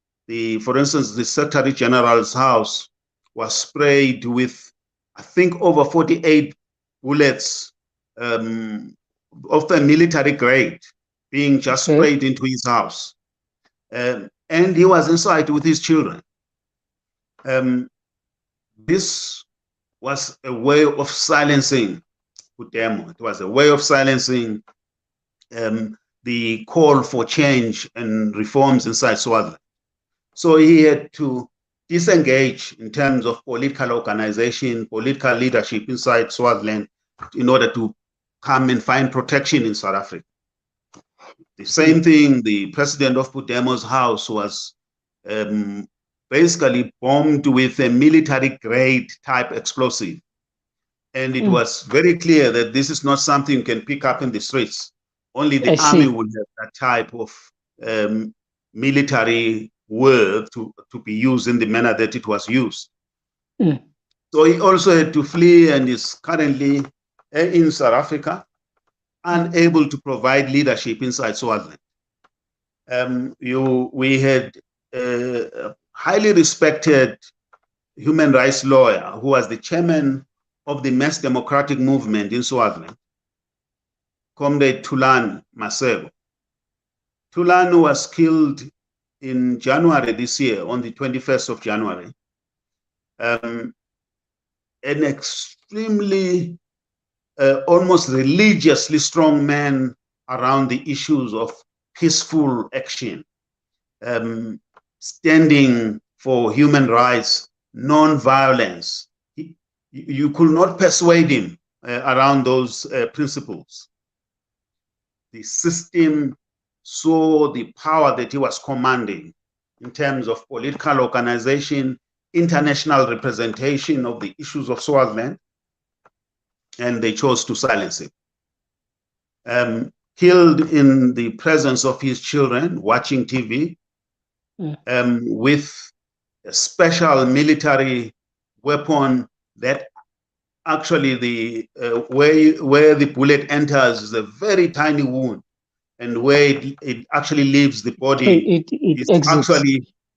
Speaker 2: for instance, the Secretary General's house was sprayed with, I think, over 48 bullets of the military grade being just sprayed into his house. And he was inside with his children. This was a way of silencing Pudemo. It was a way of silencing the call for change and reforms inside Swaziland. So he had to disengage in terms of political organization, political leadership inside Swaziland in order to come and find protection in South Africa. The same thing, the president of Pudemo's house was basically bombed with a military grade type explosive. And it was very clear that this is not something you can pick up in the streets. Only the army will have that type of military word to be used in the manner that it was used. So he also had to flee and is currently in South Africa, unable to provide leadership inside Swaziland. We had a highly respected human rights lawyer who was the chairman of the mass democratic movement in Swaziland, Comrade Thulan Maseko. Thulan was killed in January this year, on the 21st of January. An extremely, almost religiously strong man around the issues of peaceful action, standing for human rights, non-violence. You could not persuade him around those principles. The system saw the power that he was commanding in terms of political organization, international representation of the issues of Swaziland, and they chose to silence him. Killed in the presence of his children, watching TV, with a special military weapon that actually where the bullet enters is a very tiny wound, and where it actually leaves the body,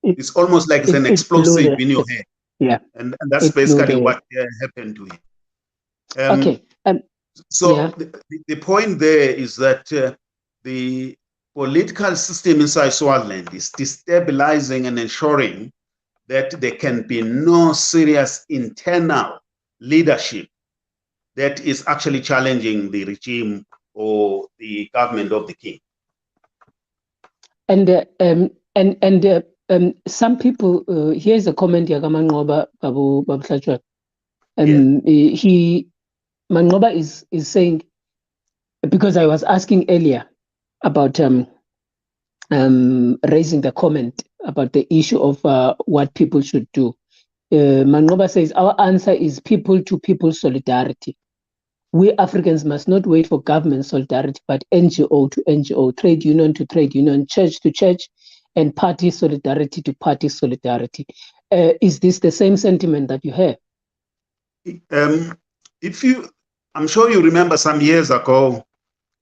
Speaker 2: it's almost like it's an explosive in your head.
Speaker 1: Yeah,
Speaker 2: and that's basically what happened to him. So the point there is that the political system inside Swaziland is destabilizing and ensuring that there can be no serious internal leadership that is actually challenging the regime or the government of the king.
Speaker 1: And some people, here's a comment Mandla Hlatshwayo. Mandla is saying, because I was asking earlier about raising the comment about the issue of what people should do. Mandla says our answer is people-to-people solidarity. We Africans must not wait for government solidarity, but NGO to NGO, trade union to trade union, church to church, and party solidarity to party solidarity. Is this the same sentiment that you have?
Speaker 2: I'm sure you remember some years ago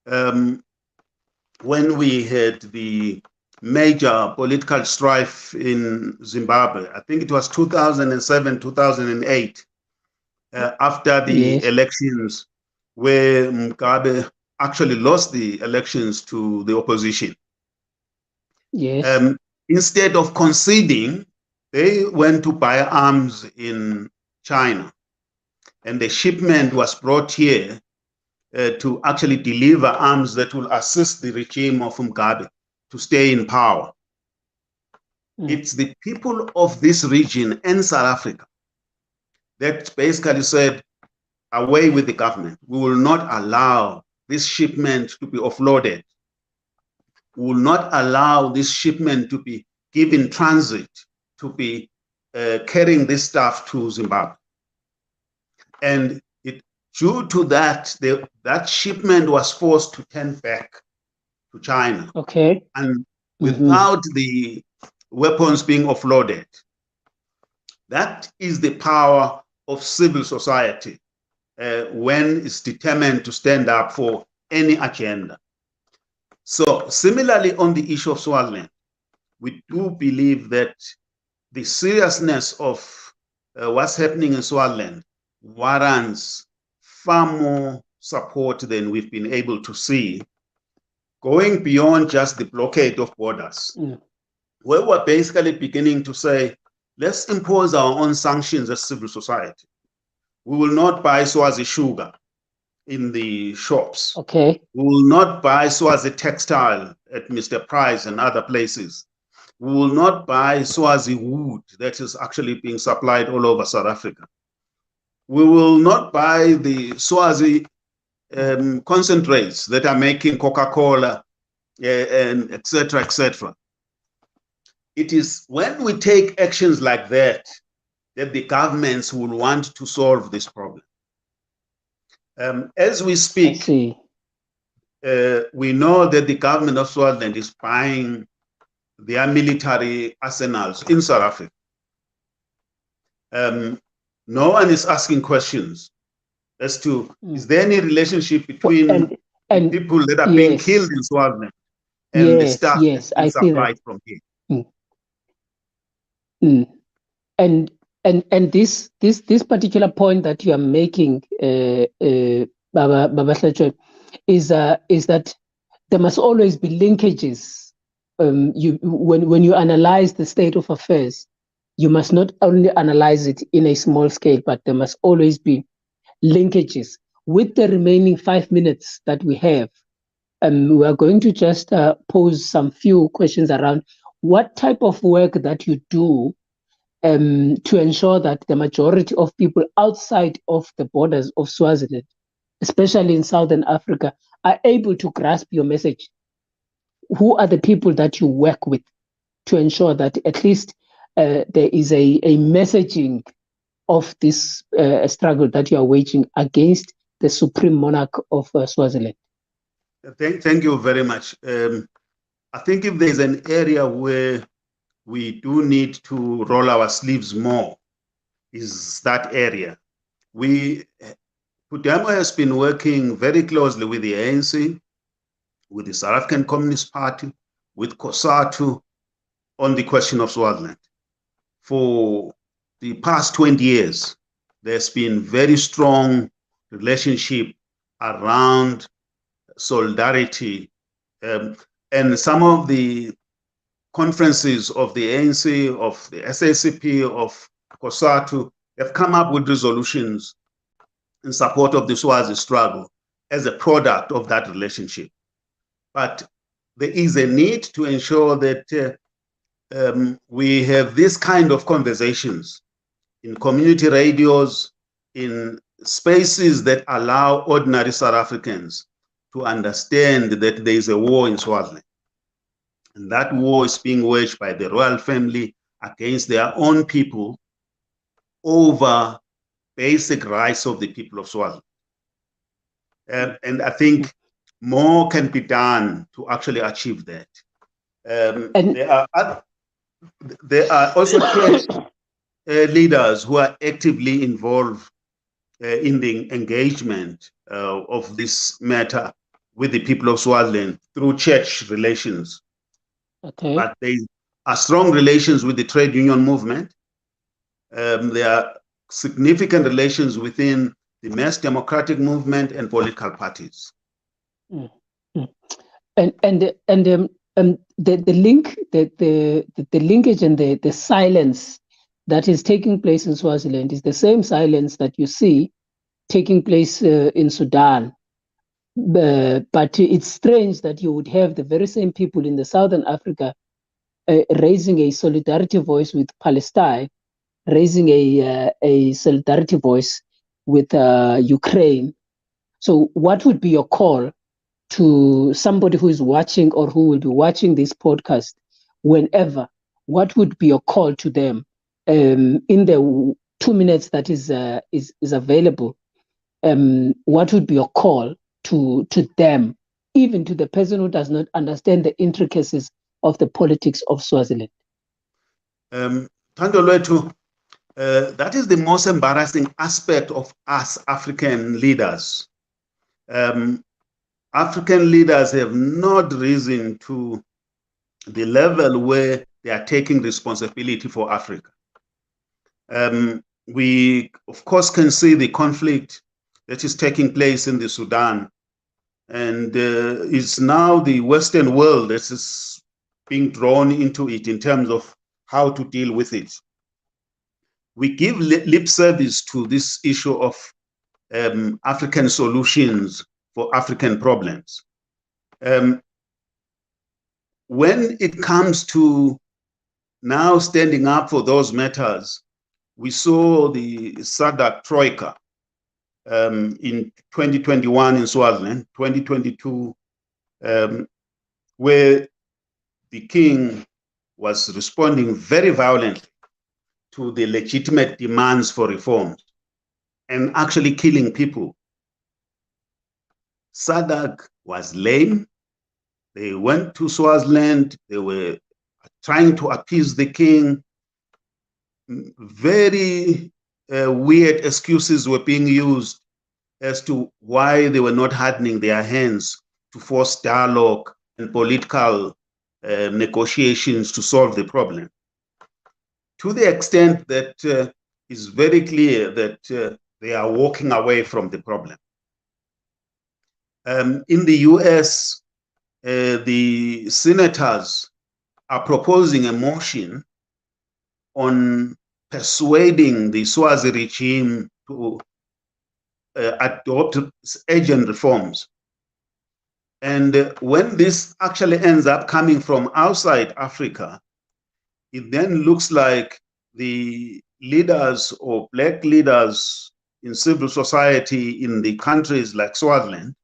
Speaker 2: when we had the major political strife in Zimbabwe. I think it was 2007, 2008, after the elections, where Mugabe actually lost the elections to the opposition.
Speaker 1: Yes.
Speaker 2: Instead of conceding, they went to buy arms in China, and the shipment was brought here to actually deliver arms that will assist the regime of Mugabe to stay in power. It's the people of this region and South Africa that basically said, away with the government. We will not allow this shipment to be offloaded. We will not allow this shipment to be given transit to be carrying this stuff to Zimbabwe. And due to that, that shipment was forced to turn back to China.
Speaker 1: Okay.
Speaker 2: And without the weapons being offloaded. That is the power of civil society when it's determined to stand up for any agenda. So similarly on the issue of Swaziland, we do believe that the seriousness of what's happening in Swaziland warrants far more support than we've been able to see, going beyond just the blockade of borders, where we're basically beginning to say, let's impose our own sanctions as civil society. We will not buy Swazi sugar in the shops.
Speaker 1: Okay.
Speaker 2: We will not buy Swazi textile at Mr. Price and other places. We will not buy Swazi wood that is actually being supplied all over South Africa. We will not buy the Swazi concentrates that are making Coca-Cola and et cetera, et cetera. It is when we take actions like that that the governments will want to solve this problem. As we
Speaker 1: I
Speaker 2: speak,
Speaker 1: see.
Speaker 2: we know that the government of Swaziland is buying their military arsenals in South Africa. No one is asking questions as to, is there any relationship between the
Speaker 1: And
Speaker 2: people that are being killed
Speaker 1: yes,
Speaker 2: in Swaziland and the
Speaker 1: yes,
Speaker 2: stuff that's
Speaker 1: yes,
Speaker 2: being
Speaker 1: I see that.
Speaker 2: supplied from here?
Speaker 1: Mm, mm. And this particular point that you are making, Baba Hlatshwayo, is that there must always be linkages. When you analyze the state of affairs, you must not only analyze it in a small scale, but there must always be linkages. With the remaining 5 minutes that we have, we are going to just pose some few questions around what type of work that you do to ensure that the majority of people outside of the borders of Swaziland, especially in Southern Africa, are able to grasp your message. Who are the people that you work with to ensure that at least there is a messaging of this struggle that you are waging against the supreme monarch of Swaziland?
Speaker 2: Thank you very much. I think if there's an area where we do need to roll our sleeves more, is that area. Putamo has been working very closely with the ANC, with the South African Communist Party, with COSATU on the question of Swaziland. For the past 20 years, there's been very strong relationship around solidarity, and some of the conferences of the ANC, of the SACP, of COSATU have come up with resolutions in support of the Swazi struggle as a product of that relationship. But there is a need to ensure that we have this kind of conversations in community radios, in spaces that allow ordinary South Africans to understand that there is a war in Swaziland. And that war is being waged by the royal family against their own people over basic rights of the people of Swaziland. And I think more can be done to actually achieve that. There are also church leaders who are actively involved in the engagement of this matter with the people of Swaziland through church relations.
Speaker 1: Okay.
Speaker 2: But there are strong relations with the trade union movement. There are significant relations within the mass democratic movement and political parties.
Speaker 1: Mm-hmm. And the link, the linkage and the silence that is taking place in Swaziland is the same silence that you see taking place in Sudan. But it's strange that you would have the very same people in the Southern Africa raising a solidarity voice with Palestine, raising a solidarity voice with Ukraine. So what would be your call to somebody who is watching or who will be watching this podcast whenever? What would be your call to them in the 2 minutes that is available? What would be your call to them, even to the person who does not understand the intricacies of the politics of Swaziland?
Speaker 2: Thandolwethu, that is the most embarrassing aspect of us African leaders. African leaders have not risen to the level where they are taking responsibility for Africa. We, of course, can see the conflict that is taking place in the Sudan, and it's now the Western world that is being drawn into it in terms of how to deal with it. We give lip service to this issue of African solutions for African problems. When it comes to now standing up for those matters, we saw the SADC Troika in 2021 in Swaziland, 2022, where the king was responding very violently to the legitimate demands for reforms and actually killing people. SADC was lame. They went to Swaziland. They were trying to appease the king. Very weird excuses were being used as to why they were not hardening their hands to force dialogue and political negotiations to solve the problem. To the extent that it's very clear that they are walking away from the problem. In the US, the senators are proposing a motion on persuading the Swazi regime to adopt urgent reforms. And when this actually ends up coming from outside Africa, it then looks like the leaders or Black leaders in civil society in the countries like Swaziland,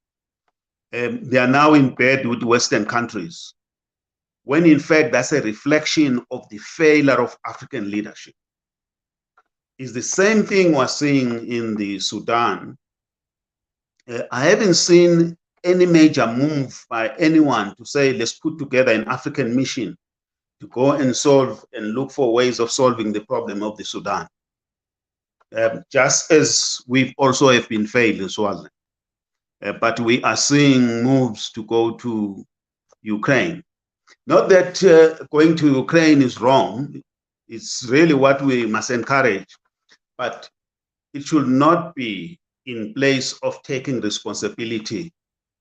Speaker 2: they are now in bed with Western countries, when in fact that's a reflection of the failure of African leadership. It's the same thing we're seeing in the Sudan. I haven't seen any major move by anyone to say, let's put together an African mission to go and solve and look for ways of solving the problem of the Sudan. Just as we've also have been failed in Swaziland. But we are seeing moves to go to Ukraine. Not that going to Ukraine is wrong. It's really what we must encourage, but it should not be in place of taking responsibility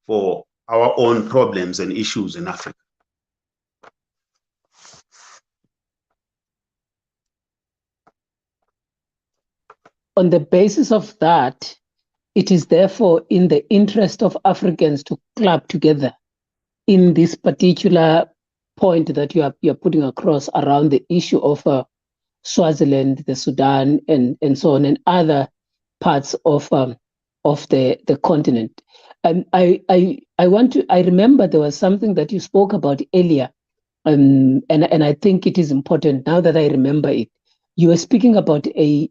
Speaker 2: for our own problems and issues in Africa.
Speaker 1: On the basis of that, it is therefore in the interest of Africans to club together in this particular point that you are putting across around the issue of Swaziland, the Sudan, and so on, and other parts of the continent. I remember there was something that you spoke about earlier, and I think it is important now that I remember it. You were speaking about the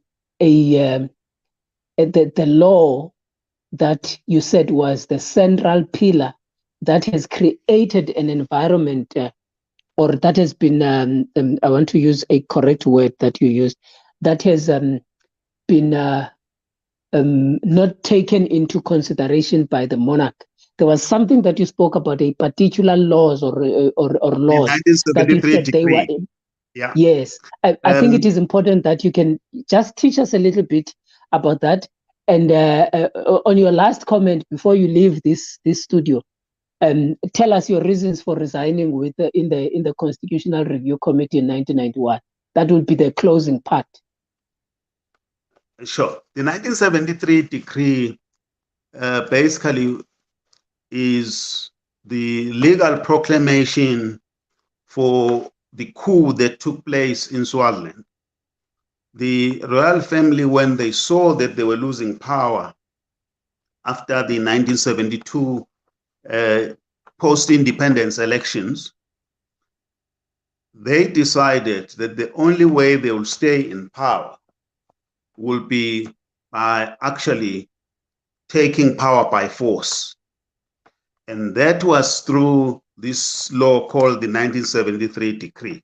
Speaker 1: law that you said was the central pillar that has created an environment, or that has been, I want to use a correct word that you used, that has been not taken into consideration by the monarch. There was something that you spoke about, a particular laws or laws that you said they were in.
Speaker 2: Yeah.
Speaker 1: Yes, I think it is important that you can just teach us a little bit about that. And on your last comment before you leave this studio, tell us your reasons for resigning with in the Constitutional Review Committee in 1991. That will be the closing part.
Speaker 2: Sure. The 1973 decree basically is the legal proclamation for the coup that took place in Swaziland. The royal family, when they saw that they were losing power after the 1972 post-independence elections, they decided that the only way they will stay in power will be by actually taking power by force. And that was through this law called the 1973 decree.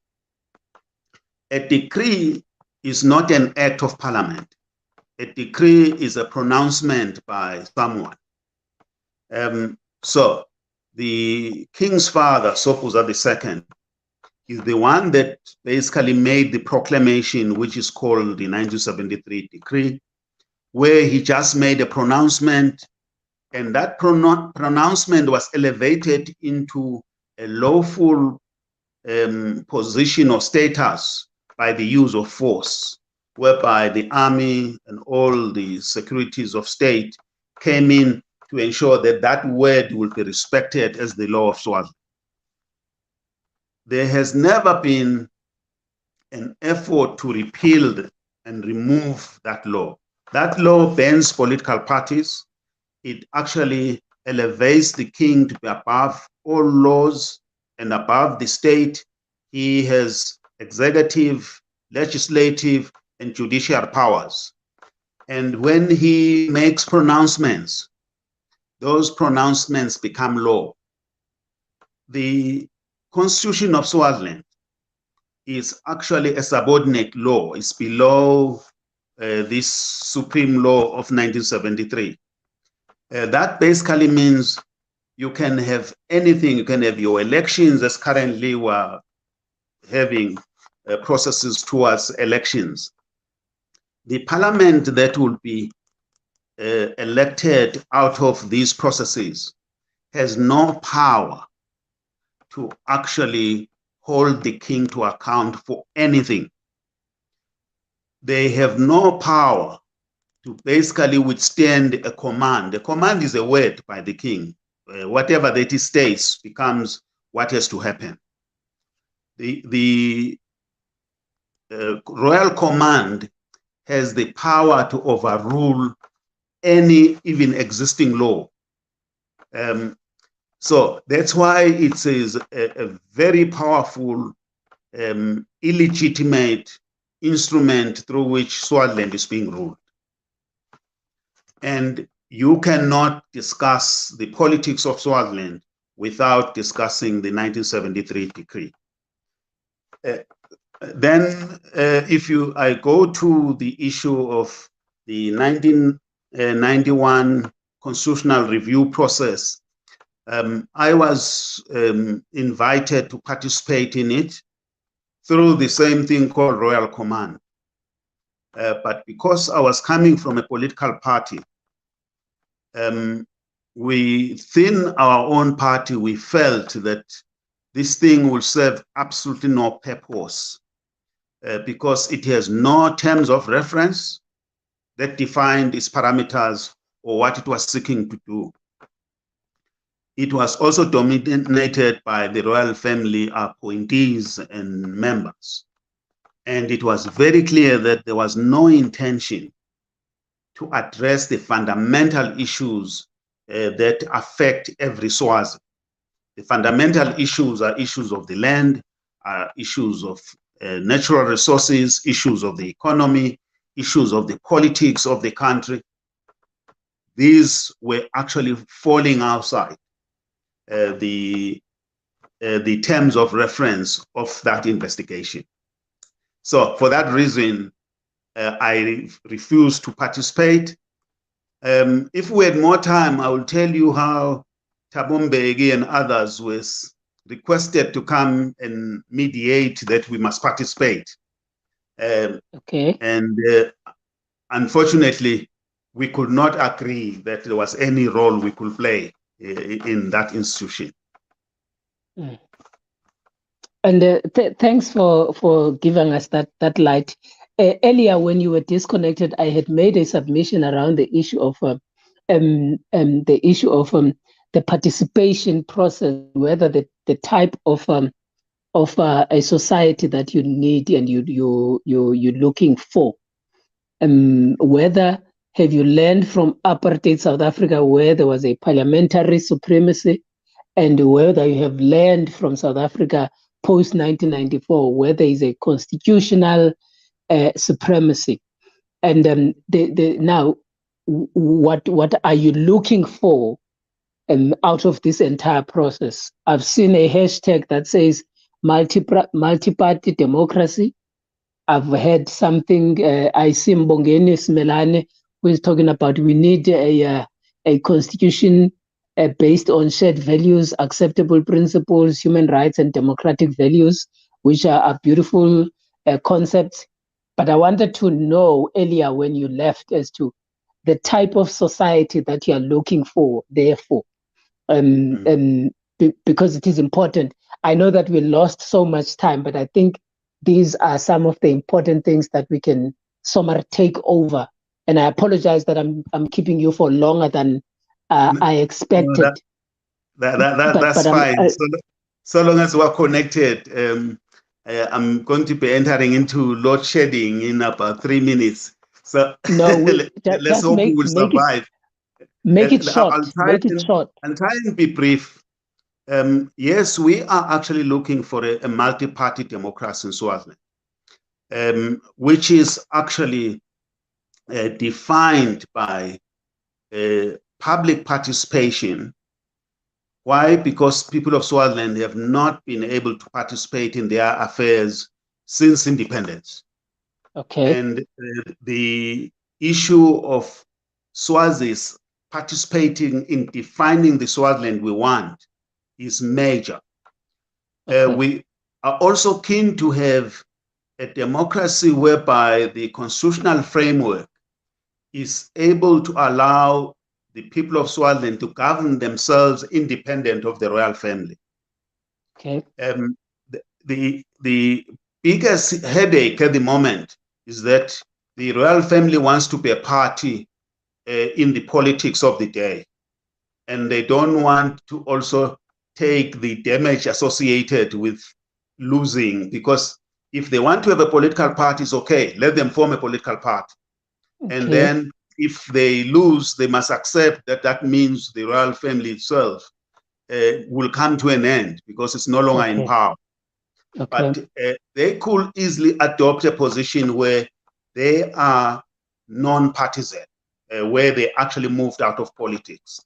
Speaker 2: A decree is not an act of parliament. A decree is a pronouncement by someone. So the king's father, Sobhuza II, is the one that basically made the proclamation, which is called the 1973 decree, where he just made a pronouncement, and that pronouncement was elevated into a lawful position or status by the use of force, whereby the army and all the securities of state came in to ensure that that word will be respected as the law of Swaziland. There has never been an effort to repeal and remove that law. That law bans political parties. It actually elevates the king to be above all laws and above the state. He has executive, legislative, and judicial powers. And when he makes pronouncements, those pronouncements become law. The Constitution of Swaziland is actually a subordinate law. It's below this supreme law of 1973. That basically means you can have anything. You can have your elections, as currently we're having processes towards elections. The parliament that will be elected out of these processes has no power to actually hold the king to account for anything. They have no power to basically withstand a command. A command is a word by the king. Whatever that he states becomes what has to happen. The royal command has the power to overrule any even existing law. So that's why it is a very powerful, illegitimate instrument through which Swaziland is being ruled. And you cannot discuss the politics of Swaziland without discussing the 1973 decree. Then if I go to the issue of the 1991 constitutional review process, I was invited to participate in it through the same thing called Royal Command. But because I was coming from a political party, within our own party, we felt that this thing will serve absolutely no purpose because it has no terms of reference that defined its parameters or what it was seeking to do. It was also dominated by the royal family appointees and members. And it was very clear that there was no intention to address the fundamental issues that affect every Swazi. The fundamental issues are issues of the land, issues of natural resources, issues of the economy, issues of the politics of the country. These were actually falling outside the terms of reference of that investigation. So for that reason, I refused to participate. If we had more time, I will tell you how Thabo Mbeki and others was requested to come and mediate that we must participate.
Speaker 1: Okay.
Speaker 2: And unfortunately, we could not agree that there was any role we could play in that institution.
Speaker 1: Mm. And thanks for giving us that light. Earlier, when you were disconnected, I had made a submission around the issue of the participation process, whether the type of a society that you need and you're looking for, whether have you learned from apartheid South Africa where there was a parliamentary supremacy, and whether you have learned from South Africa post 1994 where there is a constitutional supremacy, and now what are you looking for out of this entire process? I've seen a hashtag that says multi-party democracy. I've heard something. I see Mbongeni Smelane who is talking about we need a constitution based on shared values, acceptable principles, human rights, and democratic values, which are beautiful concepts. But I wanted to know earlier when you left as to the type of society that you are looking for, therefore, because it is important. I know that we lost so much time, but I think these are some of the important things that we can somewhat take over. And I apologize that I'm keeping you for longer than I expected.
Speaker 2: That's fine. So long as we're connected, I'm going to be entering into load shedding in about 3 minutes. So
Speaker 1: no,
Speaker 2: let's hope we will survive.
Speaker 1: Make it short. Make it short.
Speaker 2: And try and be brief. Yes, we are actually looking for a multi-party democracy in Swaziland, which is actually defined by public participation. Why? Because people of Swaziland have not been able to participate in their affairs since independence.
Speaker 1: Okay.
Speaker 2: And the issue of Swazis participating in defining the Swaziland we want is major.
Speaker 1: Okay.
Speaker 2: We are also keen to have a democracy whereby the constitutional framework is able to allow the people of Swaziland to govern themselves independent of the royal family.
Speaker 1: Okay.
Speaker 2: The biggest headache at the moment is that the royal family wants to be a party in the politics of the day, and they don't want to also take the damage associated with losing, because if they want to have a political party, it's okay, let them form a political party. Okay. And then if they lose, they must accept that that means the royal family itself will come to an end because it's no longer in power. Okay. But they could easily adopt a position where they are non-partisan, where they actually moved out of politics.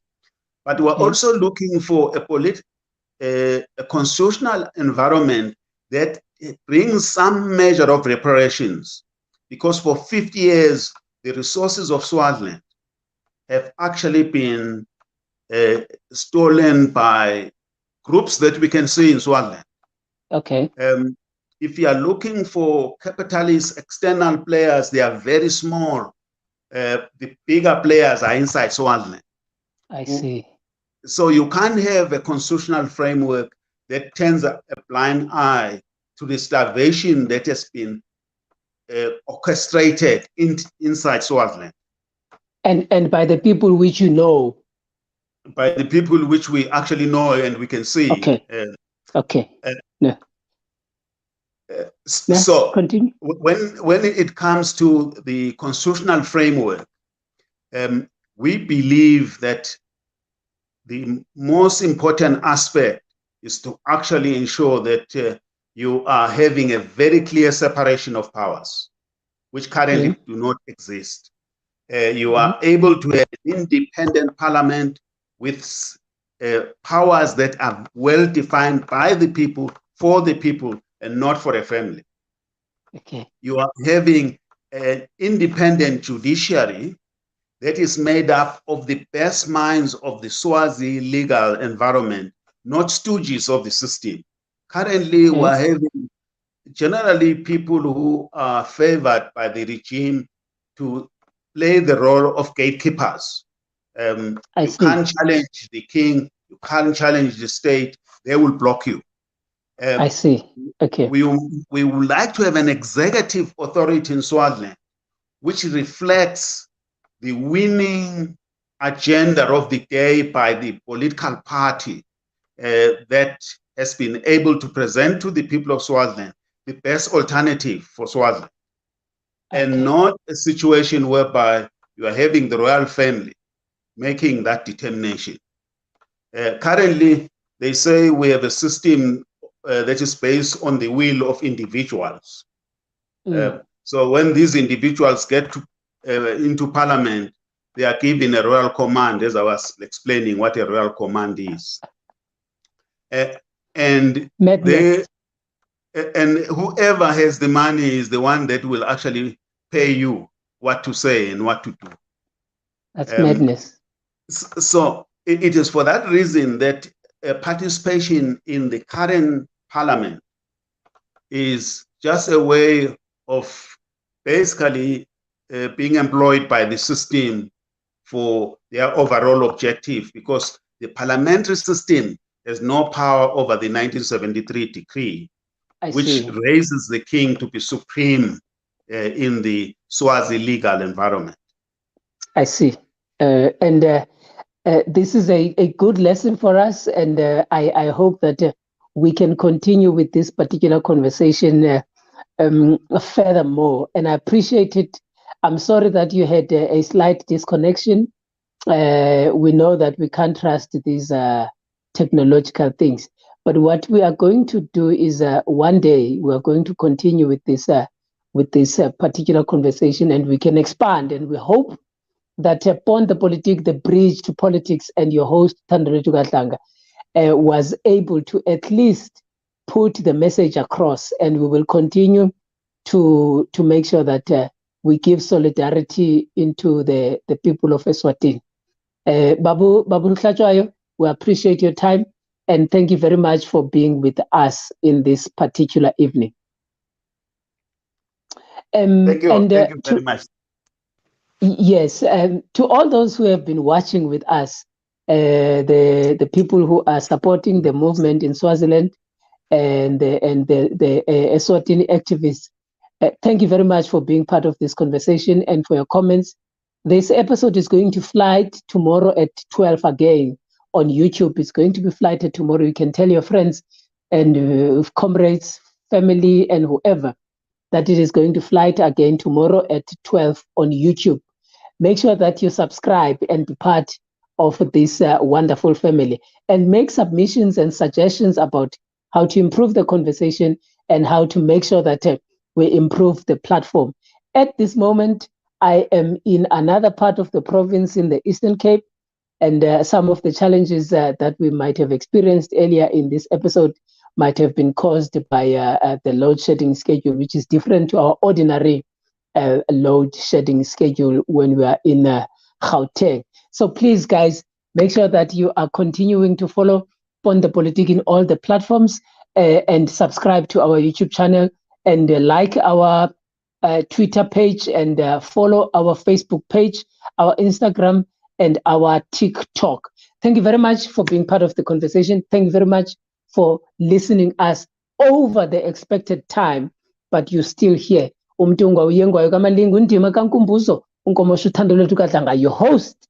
Speaker 2: But we're also looking for a constitutional environment that brings some measure of reparations, because for 50 years, the resources of Swaziland have actually been stolen by groups that we can see in Swaziland.
Speaker 1: Okay.
Speaker 2: If you are looking for capitalist external players, they are very small. The bigger players are inside Swaziland.
Speaker 1: I see.
Speaker 2: So you can't have a constitutional framework that turns a blind eye to the starvation that has been orchestrated inside Swaziland.
Speaker 1: And by the people which you know?
Speaker 2: By the people which we actually know and we can see.
Speaker 1: Okay. Okay. No.
Speaker 2: So
Speaker 1: continue.
Speaker 2: When it comes to the constitutional framework, we believe that the most important aspect is to actually ensure that you are having a very clear separation of powers, which currently do not exist. You are able to have an independent parliament with powers that are well defined by the people, for the people, and not for a family.
Speaker 1: Okay.
Speaker 2: You are having an independent judiciary that is made up of the best minds of the Swazi legal environment, not stooges of the system. Currently, we're having generally people who are favored by the regime to play the role of gatekeepers. You can't challenge the king, you can't challenge the state, they will block you.
Speaker 1: I see. Okay.
Speaker 2: We would like to have an executive authority in Swaziland which reflects the winning agenda of the day by the political party that has been able to present to the people of Swaziland the best alternative for Swaziland. And not a situation whereby you are having the royal family making that determination. Currently, they say we have a system that is based on the will of individuals. So when these individuals get to, into parliament, they are given a royal command, as I was explaining what a royal command is. And whoever has the money is the one that will actually pay you what to say and what to do.
Speaker 1: That's madness.
Speaker 2: So it is for that reason that participation in the current parliament is just a way of basically being employed by the system for their overall objective, because the parliamentary system has no power over the 1973 decree, which raises the king to be supreme in the Swazi legal environment.
Speaker 1: I see. This is a good lesson for us, and I hope that we can continue with this particular conversation furthermore. And I appreciate it. I'm sorry that you had a slight disconnection. We know that we can't trust these technological things. But what we are going to do is one day we are going to continue with this particular conversation, and we can expand. And we hope that Pond the Politique, the bridge to politics, and your host, Thandile Tugatlanga, was able to at least put the message across, and we will continue to make sure that we give solidarity into the people of Eswatini. Babu Hlatshwayo, we appreciate your time, and thank you very much for being with us in this particular evening.
Speaker 2: Thank you very much.
Speaker 1: Yes, to all those who have been watching with us, the people who are supporting the movement in Swaziland and the Eswatini activists, thank you very much for being part of this conversation and for your comments. This episode is going to fly tomorrow at 12 again on YouTube. It's going to be flighted tomorrow. You can tell your friends and comrades, family, and whoever that it is going to flight again tomorrow at 12 on YouTube. Make sure that you subscribe and be part of this wonderful family, and make submissions and suggestions about how to improve the conversation and how to make sure that we improve the platform. At this moment, I am in another part of the province in the Eastern Cape, and some of the challenges that we might have experienced earlier in this episode might have been caused by the load shedding schedule, which is different to our ordinary load shedding schedule when we are in Gauteng. So please, guys, make sure that you are continuing to follow Pond the Politique in all the platforms, and subscribe to our YouTube channel, and like our Twitter page, and follow our Facebook page, our Instagram, and our TikTok. Thank you very much for being part of the conversation. Thank you very much for listening us over the expected time, but you're still here. Your host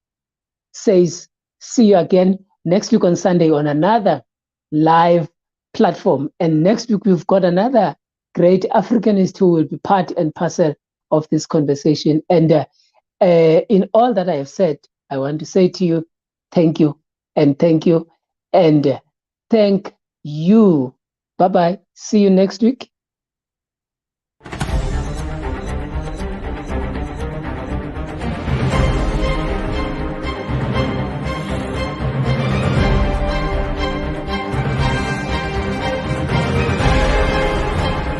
Speaker 1: says, see you again next week on Sunday on another live platform. And next week, we've got another great Africanist who will be part and parcel of this conversation. And in all that I have said, I want to say to you, thank you, and thank you, and thank you. Bye-bye. See you next week.